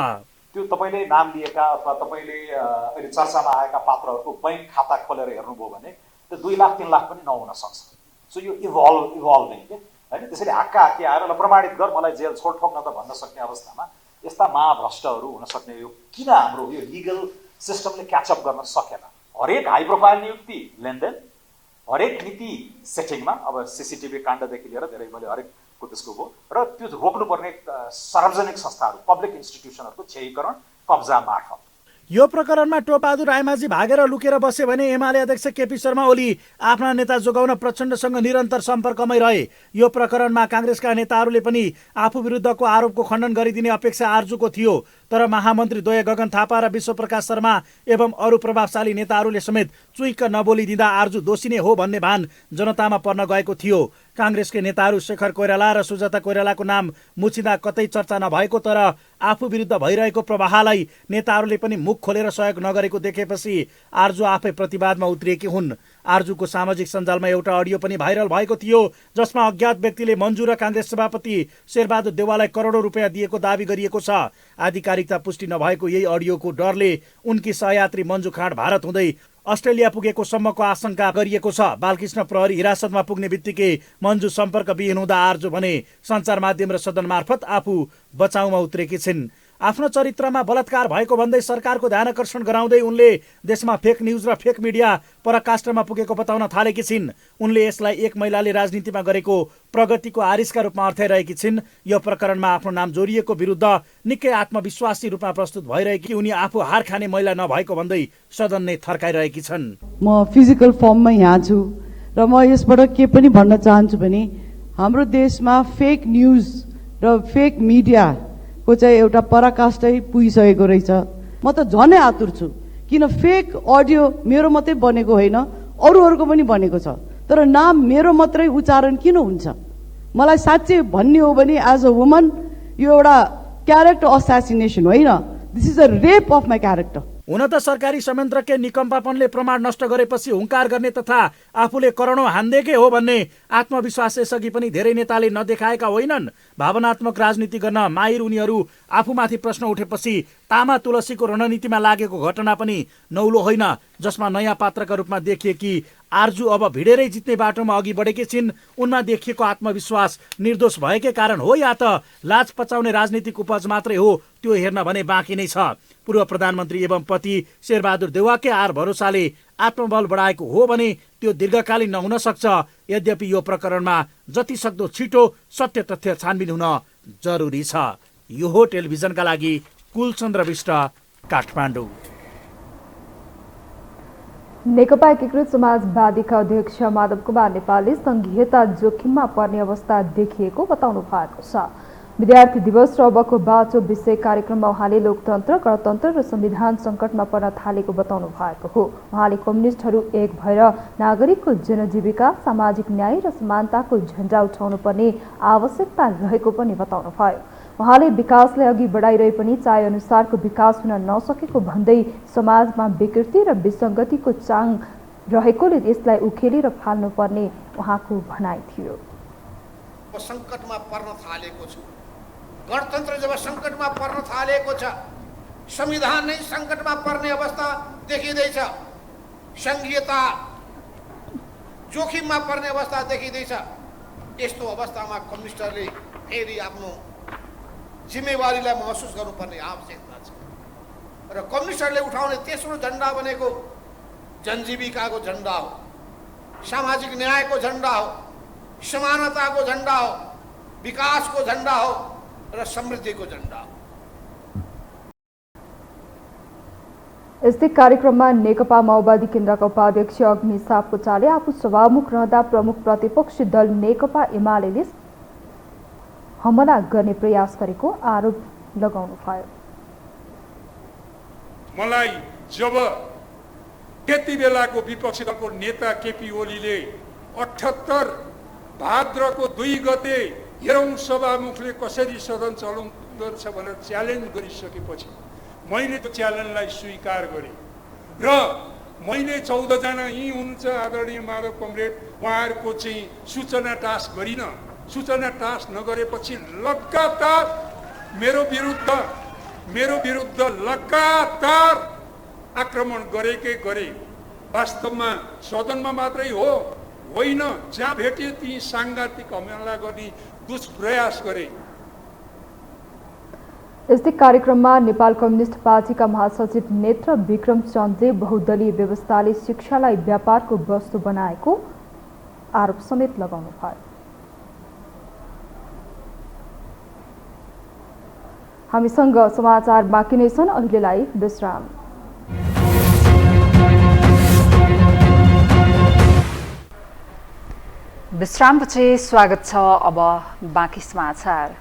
त्यो तपाईँले नाम लिएका अथवा तपाईँले अहिले चर्चामा आएका पात्रहरूको बैंक खाता खोलेर हेर्नुभयो भने त्यो 2 लाख 3 लाख पनि नहुन सक्छ। सो यो इभल्भिङ के होइन, त्यसैले हाक्का हाक्की आएर ल प्रमाणित गर मलाई जेल छोड ठोक्न त भन्न सक्ने अवस्थामा यस्ता महाभ्रष्टहरू हुन सक्ने यो किन हाम्रो यो लिगल सिस्टमले क्याचअप गर्न सकेन? हरेक हाई प्रोफाइल नियुक्ति लेनदेन, हरेक नीति सेटिङमा अब सीसीटीभी काण्डदेखि लिएर धेरै मैले हरेकको त्यसको भयो र त्यो रोक्नुपर्ने सार्वजनिक संस्थाहरू पब्लिक इन्स्टिट्युसनहरूको क्षयीकरण कब्जा मार्फत। यो प्रकरणमा टोपबहादुर रायमाझी भागेर लुकेर बसे भने एमाले अध्यक्ष केपी शर्मा ओली आफ्ना नेता जोगाउन प्रचण्डसँग निरन्तर सम्पर्कमै रहे। यो प्रकरणमा काङ्ग्रेसका नेताहरूले पनि आफू विरुद्धको आरोपको खण्डन गरिदिने अपेक्षा आर्जुको थियो, तर महामन्त्री द्वय गगन थापा र विश्वप्रकाश शर्मा एवं अरू प्रभावशाली नेताहरूले समेत चुइक्क नबोलिदिँदा आर्जु दोषी नै हो भन्ने भान जनतामा पर्न गएको थियो। काङ्ग्रेसका नेताहरू शेखर कोइराला र सुजाता कोइरालाको नाम मुछिँदा कतै चर्चा नभएको तर आफू विरुद्ध भइरहेको प्रवाहलाई नेताहरूले पनि मुख खोलेर सहयोग नगरेको देखेपछि आर्जु आफै प्रतिवादमा उत्रिएकी हुन्। आर्जुको सामाजिक सञ्जालमा एउटा अडियो पनि भाइरल भएको थियो जसमा अज्ञात व्यक्तिले मन्जु र काङ्ग्रेस सभापति शेरबहादुर देउवालाई करोडौं रुपियाँ दिएको दावी गरिएको छ। आधिकारिकता पुष्टि नभएको यही अडियोको डरले उनकी सहयात्री मन्जु खाँड भारत हुँदै अस्ट्रेलिया पुगेको सम्मको आशंका गरिएको छ। बालकृष्ण प्रहरी हिरासतमा पुग्ने बित्तिकै मन्जु सम्पर्कविहीन हुँदा आर्जु भने सञ्चार माध्यम र सदन मार्फत आफू बचाउमा उत्रेकी छिन्। आफ्नो चरित्रमा बलात्कार भएको भन्दै सरकारको ध्यान आकर्षण गराउँदै उनले देशमा फेक न्युज र फेक मिडिया पराकाष्ठमा पुगेको बताउन थालेकी छिन्। उनले यसलाई एक महिलाले राजनीतिमा गरेको प्रगतिको आरिसका रूपमा अर्थाइरहेकी छिन्। यो प्रकरणमा आफ्नो नाम जोडिएको विरुद्ध निकै आत्मविश्वासी रूपमा प्रस्तुत भइरहेकी उनी आफू हार खाने महिला नभएको भन्दै सदन नै थर्काइरहेकी छन्। म फिजिकल फर्ममा यहाँ छु र म यसबाट के पनि भन्न चाहन्छु भने हाम्रो देशमा फेक न्युज र फेक मिडिया को चाहिँ एउटा पराकाष्ठै पुगिसकेको रहेछ। म त झनै आतुर छु किन फेक अडियो मेरो मात्रै बनेको होइन अरूहरूको पनि बनेको छ, तर नाम मेरो मात्रै उच्चारण किन हुन्छ? मलाई साँच्चै भन्ने हो भने एज अ वुमन यो एउटा क्यारेक्टर असासिनेसन होइन, this is a rape of my character. हुन त सरकारी संयन्त्रकै निकम्पापनले प्रमाण नष्ट गरेपछि हुङ्कार गर्ने तथा आफूले करोडौं हान्देकै हो भन्ने आत्मविश्वास यसअघि पनि धेरै नेताले नदेखाएका होइनन्। भावनात्मक राजनीति गर्न माहिर उनीहरू आफूमाथि प्रश्न उठेपछि तामा तुलसीको रणनीतिमा लागेको घटना पनि नौलो होइन, जसमा नयाँ पात्रका रूपमा देखिएकी आर्जु अब भिडेरै जित्ने बाटोमा अघि बढेकी छिन्। उनमा देखिएको आत्मविश्वास निर्दोष भएकै कारण हो या त लाज पचाउने राजनीतिक उपज मात्रै हो त्यो हेर्न भने बाँकी नै छ। पूर्व प्रधानमन्त्री एवं पति शेरबहादुर देउवाकै आर भरोसाले आत्मबल बढाएको हो भने त्यो दीर्घकालीन नहुन सक्छ। यद्यपि यो प्रकरणमा जति सक्दो छिटो सत्य तथ्य छानबिन हुन जरुरी छ। यो हो टेलिभिजनका लागि कुलचन्द्र विष्ट, काठमाडौँ। नेकपा एकीकृत समाजवादीका अध्यक्ष माधव कुमार नेपालले संघीयता जोखिममा पर्ने अवस्था देखिएको बताउनु भएको छ। विद्यार्थी दिवस र अबको बाँचो विषय कार्यक्रममा उहाँले लोकतन्त्र, गणतन्त्र र संविधान सङ्कटमा पर्न थालेको बताउनु भएको हो। उहाँले कम्युनिस्टहरू एक भएर नागरिकको जनजीविका, सामाजिक न्याय र समानताको झण्डा उठाउनु पर्ने आवश्यकता रहेको पनि बताउनु भयो। उहाँले विकासलाई अघि बढाइरहे पनि चाहे अनुसारको विकास हुन नसकेको भन्दै समाजमा विकृति र विसङ्गतिको चाङ रहेकोले यसलाई उखेलेर फाल्नुपर्ने उहाँको भनाइ थियो। सङ्कटमा पर्न थालेको छु, गणतन्त्र जब सङ्कटमा पर्न थालेको छ, संविधान नै सङ्कटमा पर्ने अवस्था देखिँदैछ, सङ्घीयता जोखिममा पर्ने अवस्था देखिँदैछ। यस्तो अवस्थामा कम्युनिस्टहरूले फेरि आफ्नो जिम्मेवारीलाई महसुस गर्नुपर्ने आवश्यकता छ र कम्युनिस्टहरूले उठाउने तेस्रो झन्डा भनेको जनजीविकाको झन्डा हो, सामाजिक न्यायको झन्डा हो, समानताको झन्डा हो, विकासको झन्डा हो र समृद्धिको झन्डा हो। यस्तै कार्यक्रममा नेकपा माओवादी केन्द्रका उपाध्यक्ष अग्नि सापकोटाले आफू सभामुख रहँदा प्रमुख प्रतिपक्षी दल नेकपा एमाले हमला गर्ने प्रयास गरेको आरोप लगाउनु भयो। मलाई जब त्यति बेलाको विपक्षी दलको नेता केपी ओलीले 78 भाद्रको 2 गते हेरौँ सभामुखले कसरी सदन चलाउँदछ भनेर च्यालेन्ज गरिसकेपछि मैले त्यो च्यालेन्जलाई स्वीकार गरेँ र मैले 14 जना यी हुनुहुन्छ आदरणीय माधव कमरेड, उहाँहरूको चाहिँ सूचना टास गरिन। सूचना टास नगरेपछि लगातार मेरो विरुद्ध लगातार आक्रमण गरेकै गरे। वास्तवमा सदनमा मात्रै होइन, जहाँ भेटे ती साङ्घातिक हमला गर्ने दुष्प्रयास गरे। यस्तै कार्यक्रममा नेपाल कम्युनिस्ट पार्टीका महासचिव नेत्र विक्रम चन्दले बहुदलीय व्यवस्थाले शिक्षालाई व्यापारको वस्तु बनाएको आरोप समेत लगाउनु भयो। हामीसँग समाचार बाँकी नै छन्, अहिलेलाई विश्राम। विश्रामपछि स्वागत छ। अब बाँकी समाचार।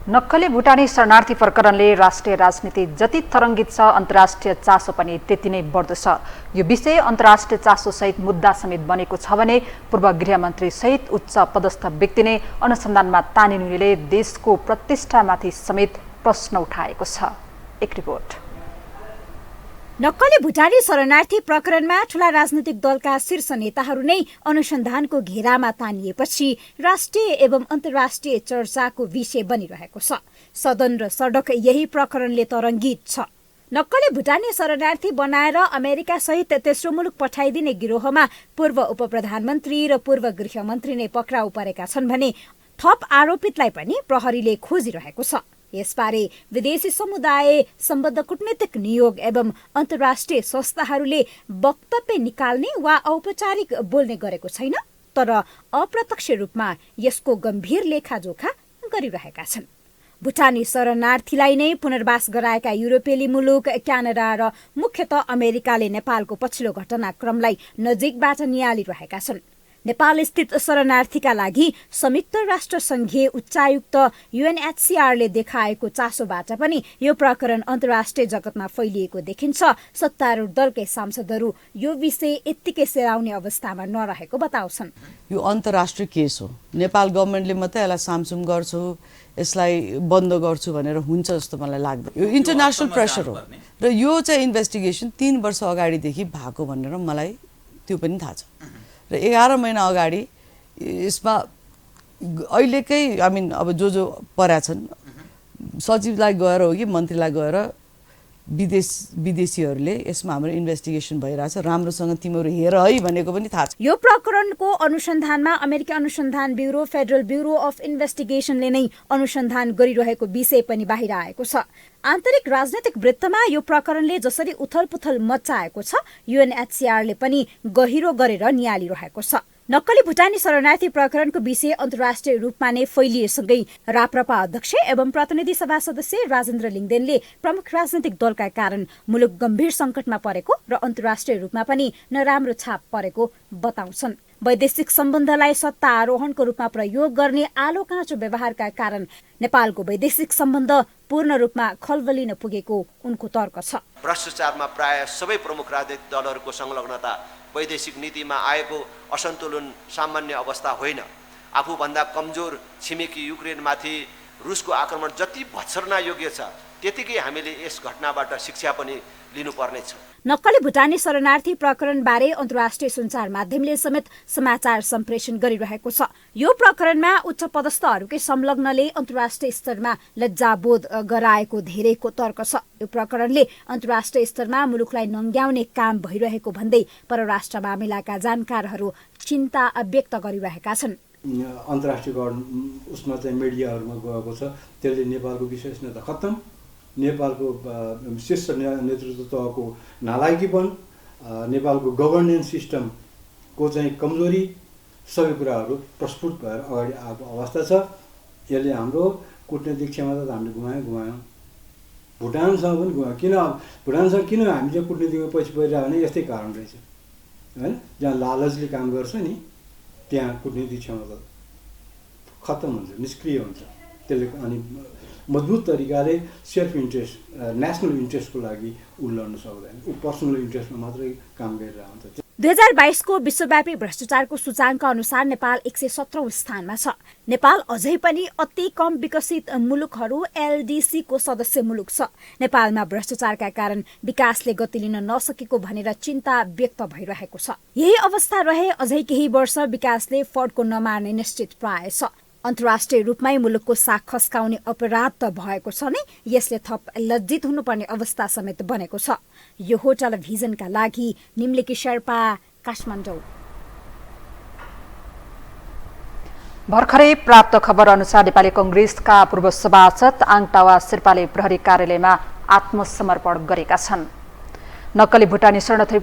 नक्कली भुटानी शरणार्थी प्रकरणले राष्ट्रिय राजनीति जति तरङ्गित छ, अन्तर्राष्ट्रिय चासो पनि त्यति नै बढ्दो छ। यो विषय अन्तर्राष्ट्रिय चासो सहित मुद्दा समेत बनेको छ भने पूर्व गृहमन्त्री सहित उच्च पदस्थ व्यक्ति नै अनुसन्धानमा तानिनुले देशको प्रतिष्ठामाथि समेत प्रश्न उठाएको छ। एक रिपोर्ट। नक्कली भुटानी शरणार्थी प्रकरणमा ठूला राजनैतिक दलका शीर्ष नेताहरू नै अनुसन्धानको घेरामा तानिएपछि राष्ट्रिय एवं अन्तर्राष्ट्रिय चर्चाको विषय बनिरहेको छ। सदन र सडक यही प्रकरणले तरङ्गित छ। नक्कली भुटानी शरणार्थी बनाएर अमेरिका सहित तेस्रो मुलुक पठाइदिने गिरोहमा पूर्व उपप्रधानमन्त्री र पूर्व गृहमन्त्री नै पक्राउ परेका छन् भने थप आरोपितलाई पनि प्रहरीले खोजिरहेको छ। यसबारे विदेशी समुदाय, सम्बद्ध कूटनीतिक नियोग एवं अन्तर्राष्ट्रिय संस्थाहरूले वक्तव्य निकाल्ने वा औपचारिक बोल्ने गरेको छैन, तर अप्रत्यक्ष रूपमा यसको गम्भीर लेखाजोखा गरिरहेका छन्। भुटानी शरणार्थीलाई नै पुनर्वास गराएका युरोपेली मुलुक, क्यानाडा र मुख्यतः अमेरिकाले नेपालको पछिल्लो घटनाक्रमलाई नजिकबाट नियालिरहेका छन्। नेपाल स्थित शरणार्थीका लागि संयुक्त राष्ट्र संघीय उच्चायुक्त UNHCRले देखाएको चासोबाट पनि यो प्रकरण अन्तर्राष्ट्रिय जगतमा फैलिएको देखिन्छ। सत्तारूढ दलकै सांसदहरू यो विषय यत्तिकै सेलाउने अवस्थामा नरहेको बताउँछन्। यो अन्तर्राष्ट्रिय केस हो। नेपाल गभर्मेन्टले मात्रै यसलाई सामसुम गर्छु, यसलाई बन्द गर्छु भनेर हुन्छ जस्तो मलाई लाग्दैन। यो इन्टरनेसनल प्रेसर हो र यो चाहिँ इन्भेस्टिगेसन 3 वर्ष अगाडिदेखि भएको भनेर मलाई त्यो पनि थाहा छ। र 11 महिना अगाडि यसमा अहिलेकै अब जो परेछन् सचिवलाई गएर हो कि मन्त्रीलाई गएर विदेशीहरूले यसमा हाम्रो इन्भेस्टिगेसन भइरहेछ, राम्रोसँग तिमीहरू हेर है भनेको पनि थाहा छ। यो प्रकरणको अनुसन्धानमा अमेरिकी अनुसन्धान ब्युरो, फेडरल ब्युरो अफ इन्भेस्टिगेसनले नै अनुसन्धान गरिरहेको विषय पनि बाहिर आएको छ। आन्तरिक राजनैतिक वृत्तमा यो प्रकरणले जसरी उथलपुथल मचाएको छ, UNHCRले पनि गहिरो गरेर नियालिरहेको छ। नक्कली भुटानी शरणार्थी प्रकरणको विषय अन्तर्राष्ट्रिय रूपमा नै फैलिएसँगै राप्रपा अध्यक्ष एवं प्रतिनिधि सभा सदस्य राजेन्द्र लिङ्गदेनले प्रमुख राजनैतिक दलका कारण मुलुक गम्भीर संकटमा परेको र अन्तर्राष्ट्रिय रूपमा पनि नराम्रो छाप परेको बताउँछन्। वैदेशिक सम्बन्धलाई सत्ता आरोहणको रूपमा प्रयोग गर्ने आलो काँचो व्यवहारका कारण नेपालको वैदेशिक सम्बन्ध पूर्ण रूपमा खलबलिन पुगेको उनको तर्क छ। भ्रष्टाचारमा प्राय सबै प्रमुख राजनैतिक दलहरूको संलग्नता वैदेशिक नीतिमा आएको असन्तुलन सामान्य अवस्था होइन। आफूभन्दा कमजोर छिमेकी युक्रेनमाथि रुसको आक्रमण जति भत्सर्न योग्य छ, त्यतिकै हामीले यस घटनाबाट शिक्षा पनि लिनुपर्नेछ। नक्कली भुटानी शरणार्थी प्रकरणबारे अन्तर्राष्ट्रिय सञ्चार माध्यमले समेत समाचार सम्प्रेषण गरिरहेको छ। यो प्रकरणमा उच्च पदस्थहरूकै संलग्नले अन्तर्राष्ट्रिय स्तरमा लज्जाबोध गराएको धेरैको तर्क छ। यो प्रकरणले अन्तर्राष्ट्रिय स्तरमा मुलुकलाई नङ्ग्याउने काम भइरहेको भन्दै परराष्ट्र मामिलाका जानकारहरू चिन्ता व्यक्त गरिरहेका छन्। अन्तर्राष्ट्रिय उसमा चाहिँ मिडियाहरूमा गएको छ, त्यसले नेपालको विश्वसनीयता खत्तम, नेपालको शीर्ष नेतृत्व तहको नालायकीपन, नेपालको गभर्नेन्स सिस्टमको चाहिँ कमजोरी, सबै कुराहरू प्रस्फुट भएर अगाडि आएको अवस्था छ। यसले हाम्रो कूटनीतिक क्षमता त हामीले गुमायौँ, भुटानसँग पनि गुमायौँ। भुटानसँग किन हामी चाहिँ कूटनीतिमा पछि परिरहेको भने यस्तै कारण रहेछ होइन। जहाँ लालचले काम गर्छ नि, त्यहाँ कूटनीतिक क्षमता खत्तम हुन्छ, निष्क्रिय हुन्छ। त्यसले अनि मजबुत तरिकाले सेल्फ इन्ट्रेस्ट, नेसनल इन्ट्रेस्टको लागि ऊ लड्न सक्दैन, ऊ पर्सनल इन्ट्रेस्टमा मात्रै काम गरिरहेको हुन्छ। 2022 को विश्वव्यापी भ्रष्टाचारको सूचाङ्क अनुसार नेपाल 117औं स्थानमा छ। नेपाल अझै पनि अति कम विकसित मुलुकहरू LDC को सदस्य मुलुक छ। नेपालमा भ्रष्टाचारका कारण विकासले गति लिन नसकेको भनेर चिन्ता व्यक्त भइरहेको छ। यही अवस्था रहे अझै केही वर्ष विकासले फड्को नमार्ने निश्चित प्राय छ। अन्तर्राष्ट्रिय रूपमै मुलुकको साख खस्काउने अपराध त भएको छ नै, यसले थप लज्जित हुनुपर्ने अवस्था समेत बनेको छ। यो हो टेलिभिजनका लागि निम्लिकी शेर्पा, काठमाडौँ। भर्खरै प्राप्त खबर अनुसार नेपाली कांग्रेसका पूर्व सभासद आङटावा शेर्पाले प्रहरी कार्यालयमा आत्मसमर्पण गरेका छन्। नक्कली भुटानी शरणार्थी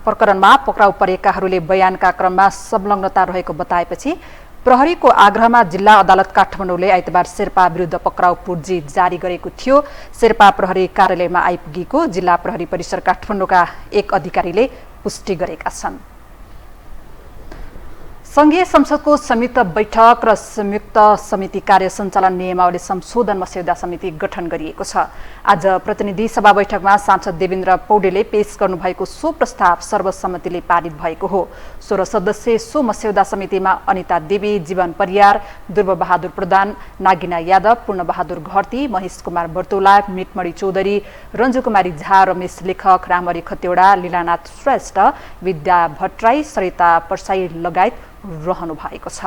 प्रकरणमा पक्राउ परेकाहरूले बयानका क्रममा संलग्नता रहेको बताएपछि प्रहरीको आग्रहमा जिल्ला अदालत काठमाडौँले आइतबार शेर्पा विरुद्ध पक्राउ पुर्जी जारी गरेको थियो। शेर्पा प्रहरी कार्यालयमा आइपुगेको जिल्ला प्रहरी परिसर काठमाडौँका एक अधिकारीले पुष्टि गरेका छन्। संघीय संसदको संयुक्त बैठक र संयुक्त समिति कार्य सञ्चालन नियमावली संशोधन मस्यौदा समिति गठन गरिएको छ। आज प्रतिनिधि सभा बैठकमा सांसद देवेन्द्र पौडेलले पेश गर्नुभएको सो प्रस्ताव सर्वसम्मतिले पारित भएको हो। 16 सदस्यीय सो मस्यौदा समितिमा अनिता देवी, जीवन परियार, ध्रुव बहादुर प्रधान, नागिना यादव, पूर्ण बहादुर घरती, महेश कुमार बर्तौला, मिटमणि चौधरी, रञ्जु कुमारी झा, रमेश लेखक, रामहरि खतेवडा, लीलानाथ श्रेष्ठ, विद्या भट्टराई, सरिता परसाई लगायत रहनु भएको छ।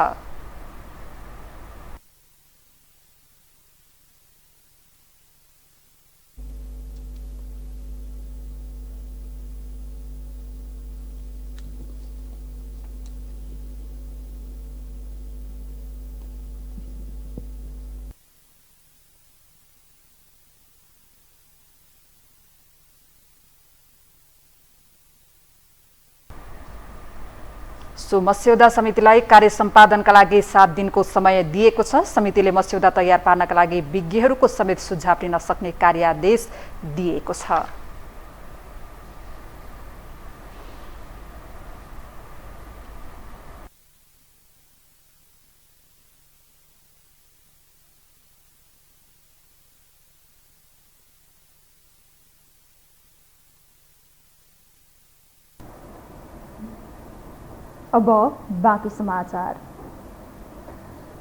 सो मस्यौदा समितिलाई कार्य सम्पादनका लागि 7 दिनको समय दिएको छ। समितिले मस्यौदा तयार पार्नका लागि विज्ञहरूको समेत सुझाव लिन सक्ने कार्यादेश दिएको छ। अब बाँकी समाचार।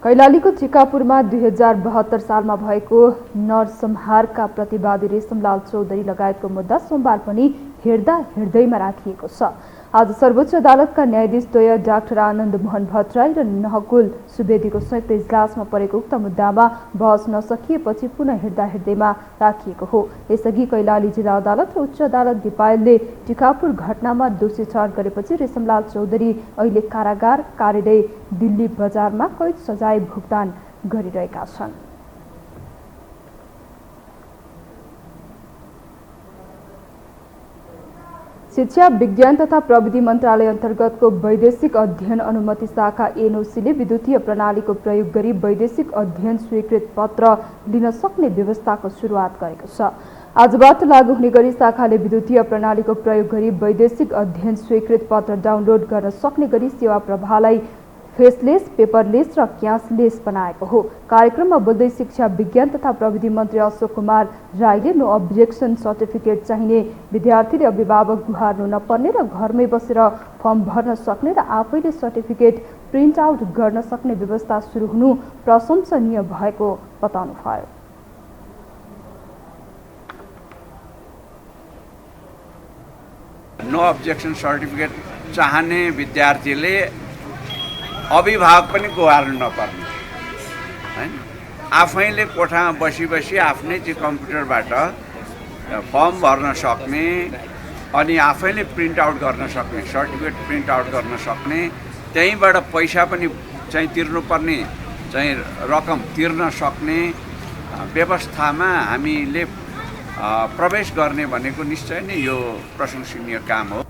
कैलालीको टिकापुरमा 2072 सालमा भएको नरसंहारका प्रतिवादी रेशमलाल चौधरी लगायतको मुद्दा सोमबार पनि हिँड्दैमा राखिएको छ। आज सर्वोच्च अदालतका न्यायाधीश द्वय डाक्टर आनन्द मोहन भट्टराई र नहकुल सुवेदीको संयुक्त इजलासमा परेको उक्त मुद्दामा बहस नसकिएपछि पुनः हिँड्दैमा राखिएको हो। यसअघि कैलाली जिल्ला अदालत र उच्च अदालत दिपायलले टिकापुर घटनामा दोषी ठहर गरेपछि रेशमलाल चौधरी अहिले कारागार कार्यालय दिल्ली बजारमा कैद सजाय भुक्तान गरिरहेका छन्। शिक्षा विज्ञान तथा प्रविधि मन्त्रालय अन्तर्गतको वैदेशिक अध्ययन अनुमति शाखा एनओसीले विद्युतीय प्रणालीको प्रयोग गरी वैदेशिक अध्ययन स्वीकृत पत्र लिन सक्ने व्यवस्थाको सुरुवात गरेको छ। आजबाट लागू हुने गरी शाखाले विद्युतीय प्रणालीको प्रयोग गरी वैदेशिक अध्ययन स्वीकृत पत्र डाउनलोड गर्न सक्ने गरी सेवा प्रवाहलाई फेसलेस, पेपरलेस र क्यासलेस बनाएको हो। कार्यक्रममा बोल्दै शिक्षा विज्ञान तथा प्रविधि मन्त्री अशोक कुमार राईले नो अब्जेक्सन सर्टिफिकेट चाहिने विद्यार्थीले अभिभावक गुहार्नु नपर्ने र घरमै बसेर फर्म भर्न सक्ने र आफैले सर्टिफिकेट प्रिन्ट आउट गर्न सक्ने व्यवस्था सुरु हुनु प्रशंसनीय भएको बताउनुभयो। नो अब्जेक्सन सर्टिफिकेट चाहने विद्यार्थीले अभिभावक पनि गुहार्नु नपर्ने हैन, आफैले कोठामा बसी बसी आफ्नै चाहिँ कम्प्युटरबाट फर्म भर्न सक्ने अनि आफैले प्रिन्ट आउट गर्न सक्ने, सर्टिफिकेट प्रिन्ट आउट गर्न सक्ने, त्यहीँबाट पैसा पनि चाहिँ तिर्नुपर्ने चाहिँ रकम तिर्न सक्ने व्यवस्थामा हामीले प्रवेश गर्ने भनेको निश्चय नै यो प्रशंसनीय काम हो।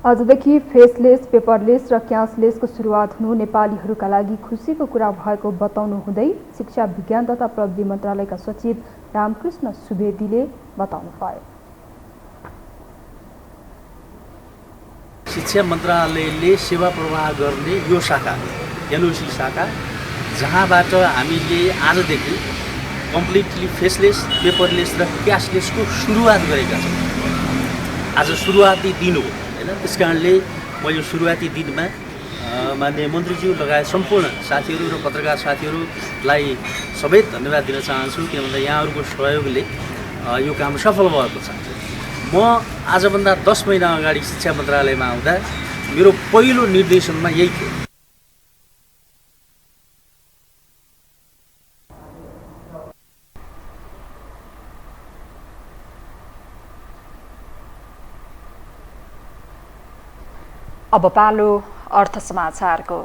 आजदेखि फेसलेस, पेपरलेस र क्यासलेसको सुरुवात हुनु नेपालीहरूका लागि खुसीको कुरा भएको बताउनु हुँदै शिक्षा विज्ञान तथा प्रविधि मन्त्रालयका सचिव रामकृष्ण सुवेदीले बताउनुभयो। शिक्षा मन्त्रालयले सेवा प्रवाह गर्ने यो शाखा एनओसी शाखा जहाँबाट हामीले आजदेखि कम्प्लिटली फेसलेस, पेपरलेस र क्यासलेसको सुरुवात गरेका छौँ। आज सुरुवाती दिन हो हैन, त्यसकारणले म यो सुरुवाती दिनमा माननीय मन्त्रीज्यू लगायत सम्पूर्ण साथीहरू र पत्रकार साथीहरूलाई सबै धन्यवाद दिन चाहन्छु, किन भन्दा यहाँहरूको सहयोगले यो काम सफल भएको छ। म आजभन्दा 10 महिना अगाडि शिक्षा मन्त्रालयमा आउँदा मेरो पहिलो निर्देशनमा यही थियो। अब पालो अर्थ समाचारको।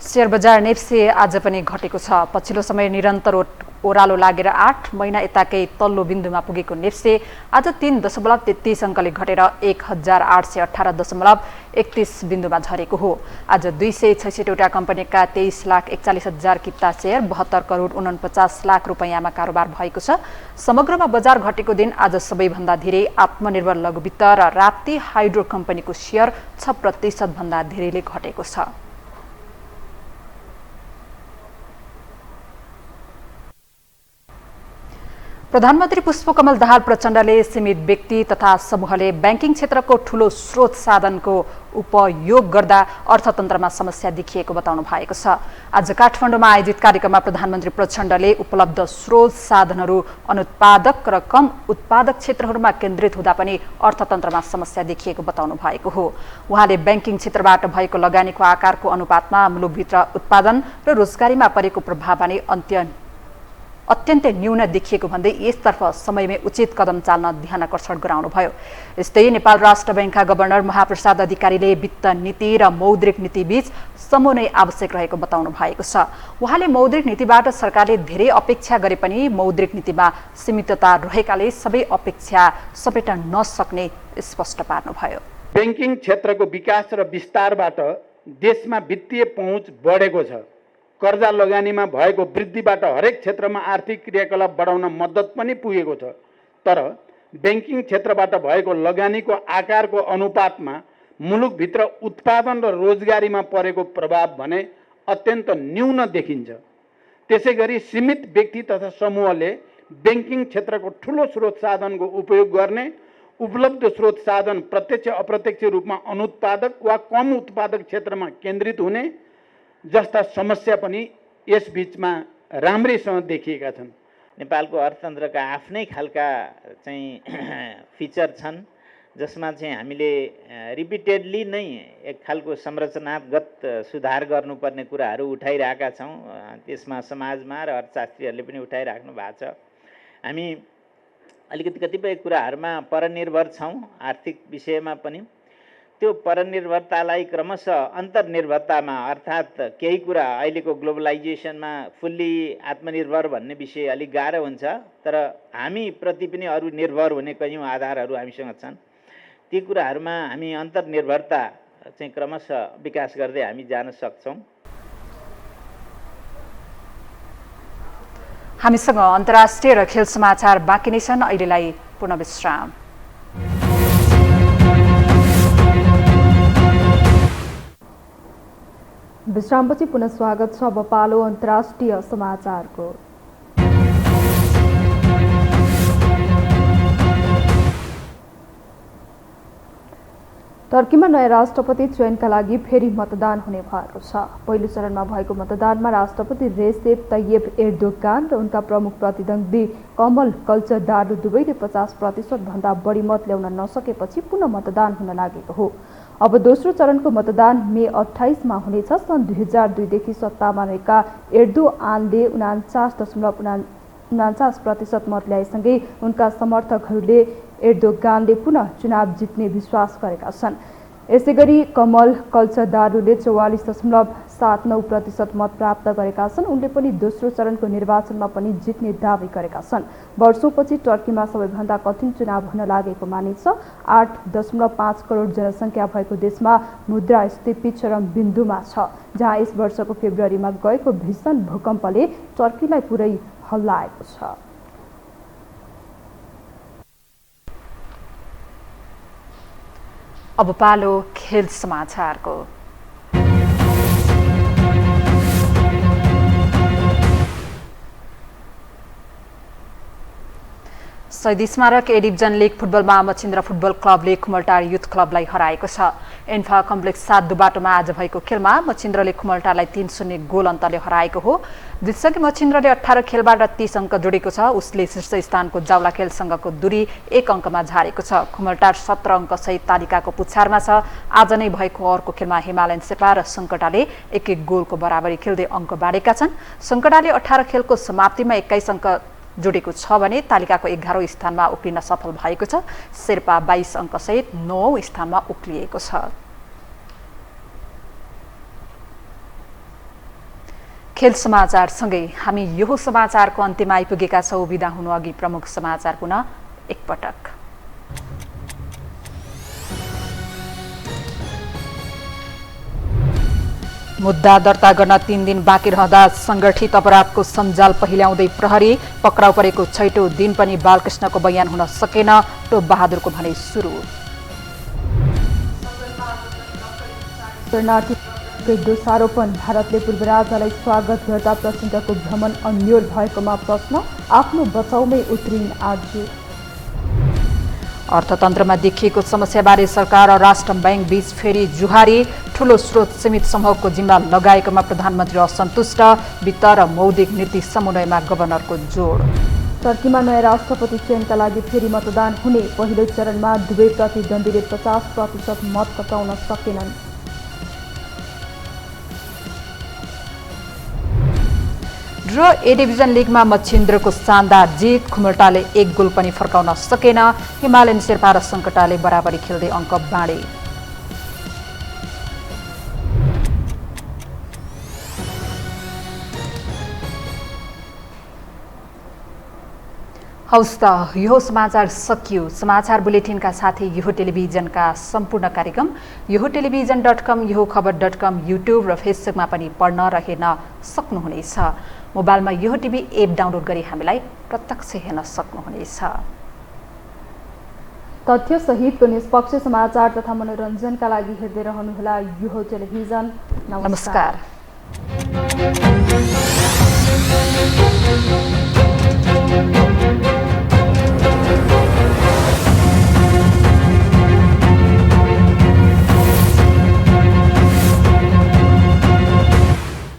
शेयर बजार नेप्से आज पनि घटेको छ। पछिल्लो समय निरन्तर ओह्रालो लागेर 8 महिना यताकै तल्लो बिन्दुमा पुगेको नेप्से आज 3.33 अङ्कले घटेर 1818.31 बिन्दुमा झरेको हो। आज 266वटा कम्पनीका 23,41,000 किता सेयर 72 करोड 49 लाख रुपैयाँमा कारोबार भएको छ। समग्रमा बजार घटेको दिन आज सबैभन्दा धेरै आत्मनिर्भर लघुवित्त र राप्ती हाइड्रो कम्पनीको सेयर 6% भन्दा धेरैले घटेको छ। प्रधानमन्त्री पुष्पकमल दाहाल प्रचण्डले सीमित व्यक्ति तथा समूहले ब्याङ्किङ क्षेत्रको ठूलो स्रोत साधनको उपयोग गर्दा अर्थतन्त्रमा समस्या देखिएको बताउनु भएको छ। आज काठमाडौँमा आयोजित कार्यक्रममा प्रधानमन्त्री प्रचण्डले उपलब्ध स्रोत साधनहरू अनुत्पादक र कम उत्पादक क्षेत्रहरूमा केन्द्रित हुँदा पनि अर्थतन्त्रमा समस्या देखिएको बताउनु भएको हो। उहाँले ब्याङ्किङ क्षेत्रबाट भएको लगानीको आकारको अनुपातमा मुलुकभित्र उत्पादन र रोजगारीमा परेको प्रभाव पनि अत्यन्तै न्यून देखिएको भन्दै यसतर्फ समयमै उचित कदम चाल्न ध्यान आकर्षण गराउनुभयो। यस्तै नेपाल राष्ट्र बैंकका गभर्नर महाप्रसाद अधिकारीले वित्त नीति र मौद्रिक नीति बीच समन्वय आवश्यक रहेको बताउनु भएको छ। उहाँले मौद्रिक नीतिबाट सरकारले धेरै अपेक्षा गरे पनि मौद्रिक नीतिमा सीमितता रहेकाले सबै अपेक्षा समेट्न नसक्ने स्पष्ट पार्नुभयो। ब्याङ्किङ क्षेत्रको विकास र विस्तारबाट देशमा वित्तीय पहुँच बढेको छ। कर्जा लगानीमा भएको वृद्धिबाट हरेक क्षेत्रमा आर्थिक क्रियाकलाप बढाउन मद्दत पनि पुगेको छ। तर ब्याङ्किङ क्षेत्रबाट भएको लगानीको आकारको अनुपातमा मुलुकभित्र उत्पादन र रोजगारीमा परेको प्रभाव भने अत्यन्त न्यून देखिन्छ। त्यसैगरी सीमित व्यक्ति तथा समूहले ब्याङ्किङ क्षेत्रको ठूलो स्रोत साधनको उपयोग गर्ने, उपलब्ध स्रोत साधन प्रत्यक्ष अप्रत्यक्ष रूपमा अनुत्पादक वा कम उत्पादक क्षेत्रमा केन्द्रित हुने जस्ता समस्या पनि यस बीचमा राम्रैसँग देखिएका छन्। नेपालको अर्थतन्त्रका आफ्नै खालका चाहिँ फिचर छन् जसमा चाहिँ हामीले रिपिटेडली नै एक खालको संरचनागत सुधार गर्नुपर्ने कुराहरू उठाइरहेका छौँ। त्यसमा समाजमा र अर्थशास्त्रीहरूले पनि उठाइराख्नु भएको छ। हामी अलिकति कतिपय कुराहरूमा परनिर्भर छौँ आर्थिक विषयमा पनि। त्यो परनिर्भरतालाई क्रमशः अन्तर्निर्भरतामा अर्थात् केही कुरा अहिलेको ग्लोबलाइजेसनमा फुल्ली आत्मनिर्भर भन्ने विषय अलिक गाह्रो हुन्छ, तर हामी प्रति पनि अरू निर्भर हुने कयौँ आधारहरू हामीसँग छन्। ती कुराहरूमा हामी अन्तर्निर्भरता चाहिँ क्रमशः विकास गर्दै हामी जान सक्छौँ। हामीसँग अन्तर्राष्ट्रिय र खेल समाचार बाँकी नै छन्। अहिलेलाई पुनः विश्राम। विश्रामपछि पुनः स्वागत छ। अब पालो अन्तर्राष्ट्रिय समाचारको। टर्कीमा नयाँ राष्ट्रपति चयनका लागि फेरि मतदान हुने भएको छ। पहिलो चरणमा भएको मतदानमा राष्ट्रपति रेसेप तय्यप एर्दोगान र उनका प्रमुख प्रतिद्वन्दी कमल कल्चरदार्लु दुवैले 50% भन्दा बढी मत ल्याउन नसकेपछि पुनः मतदान हुन लागेको हो। अब दोस्रो चरणको मतदान मे 28 मा हुनेछ। सन् 2002 देखि सत्तामा रहेका एर्दोआनले 49.49% मत ल्याएसँगै उनका समर्थकहरूले एर्दोगानले पुनः चुनाव जित्ने विश्वास गरेका छन्। यसैगरी कमल कल्चरदार्लुले 44.79% मत प्राप्त गरेका छन्। उनले पनि दोस्रो चरणको निर्वाचनमा पनि जित्ने दावी गरेका छन्। वर्षौंपछि टर्कीमा सबैभन्दा कठिन चुनाव हुन लागेको मानिन्छ। 8.5 करोड जनसङ्ख्या भएको देशमा मुद्रास्फीति चरम बिन्दुमा छ, जहाँ यस वर्षको फेब्रुअरीमा गएको भीषण भूकम्पले टर्कीलाई पुरै हल्लाएको छ। अब पालो खेल समाचारको। शहीद स्मारक ए डिभिजन लिग फुटबलमा मछिन्द्र फुटबल क्लबले खुमलटार युथ क्लबलाई हराएको छ। एन्फा कम्प्लेक्स 7 बाटोमा आज भएको खेलमा मछिन्द्रले खुमलटारलाई 3-0 गोल अन्तले हराएको हो। जितसँगै मछिन्द्रले 18 खेलबाट 30 अङ्क जोडेको छ। उसले शीर्ष स्थानको जाउला खेलसँगको दूरी 1 अङ्कमा झारेको छ। खुमलटार 17 अङ्क सहित तालिकाको पुछारमा छ। आज नै भएको अर्को खेलमा हिमालयन सेपा र सङ्कटाले 1-1 गोलको बराबरी खेल्दै अङ्क बाँडेका छन्। सङ्कटाले 18 खेलको समाप्तिमा 21 अङ्क जोडेको छ भने तालिकाको 11औं स्थानमा उक्लिन सफल भएको छ। शेर्पा 22 अङ्क सहित 9औं स्थानमा उक्लिएको छ। खेल समाचारसँगै हामी यो समाचारको अन्त्यमा आइपुगेका छौँ। बिदा हुनु अघि प्रमुख समाचार पुनः एकपटक। मुद्दा दर्ता गर्न 3 दिन बाँकी रहँदा संगठित अपराधको सञ्जाल पहिल्याउँदै प्रहरी, पक्राउ परेको 6औं दिन पनि बालकृष्णको बयान हुन सकेन, टोप बहादुरको भनाइ सुरु। शरणार्थीकै दोषारोपण, भारतले पूर्व राजालाई स्वागत गर्दा प्रचण्डको भ्रमण अन्योल भएकोमा प्रश्न, आफ्नो बचाउमै उत्रिन आर्जु। अर्थतन्त्रमा देखिएको समस्याबारे सरकार र राष्ट्र बैंक बीच फेरि जुहारी, ठूलो स्रोत सीमित समूहको जिम्मा लगाएकोमा प्रधानमन्त्री असन्तुष्ट, वित्त र मौद्रिक नीति समन्वयमा गभर्नरको जोड। टर्कीमा नयाँ राष्ट्रपति चयनका लागि फेरि मतदान हुने, पहिलो चरणमा दुवै प्रतिद्वन्द्वीले 50% मत कटाउन सकेनन्। र ए डिभिजन लिगमा मच्छिन्द्रको शानदार जित, खुमटाले 1 गोल पनि फर्काउन सकेन, हिमालयन शेर्पा र सङ्कटाले बराबरी खेल्दै अङ्क बाँडे। हौस् त यो समाचार सकियो। समाचार बुलेटिनका साथै यो टेलिभिजनका सम्पूर्ण कार्यक्रम यो टेलिभिजन.com, यो खबर.com, युट्युब र फेसबुकमा पनि पढ्न र हेर्न सक्नुहुनेछ। मोबाइलमा यो टिभी एप डाउनलोड गरी हामीलाई प्रत्यक्ष हेर्न सक्नुहुनेछ। तथ्य सहितको निष्पक्ष समाचार तथा मनोरञ्जनका लागि हेर्दै रहनुहोला यो टेलिभिजन। नमस्कार।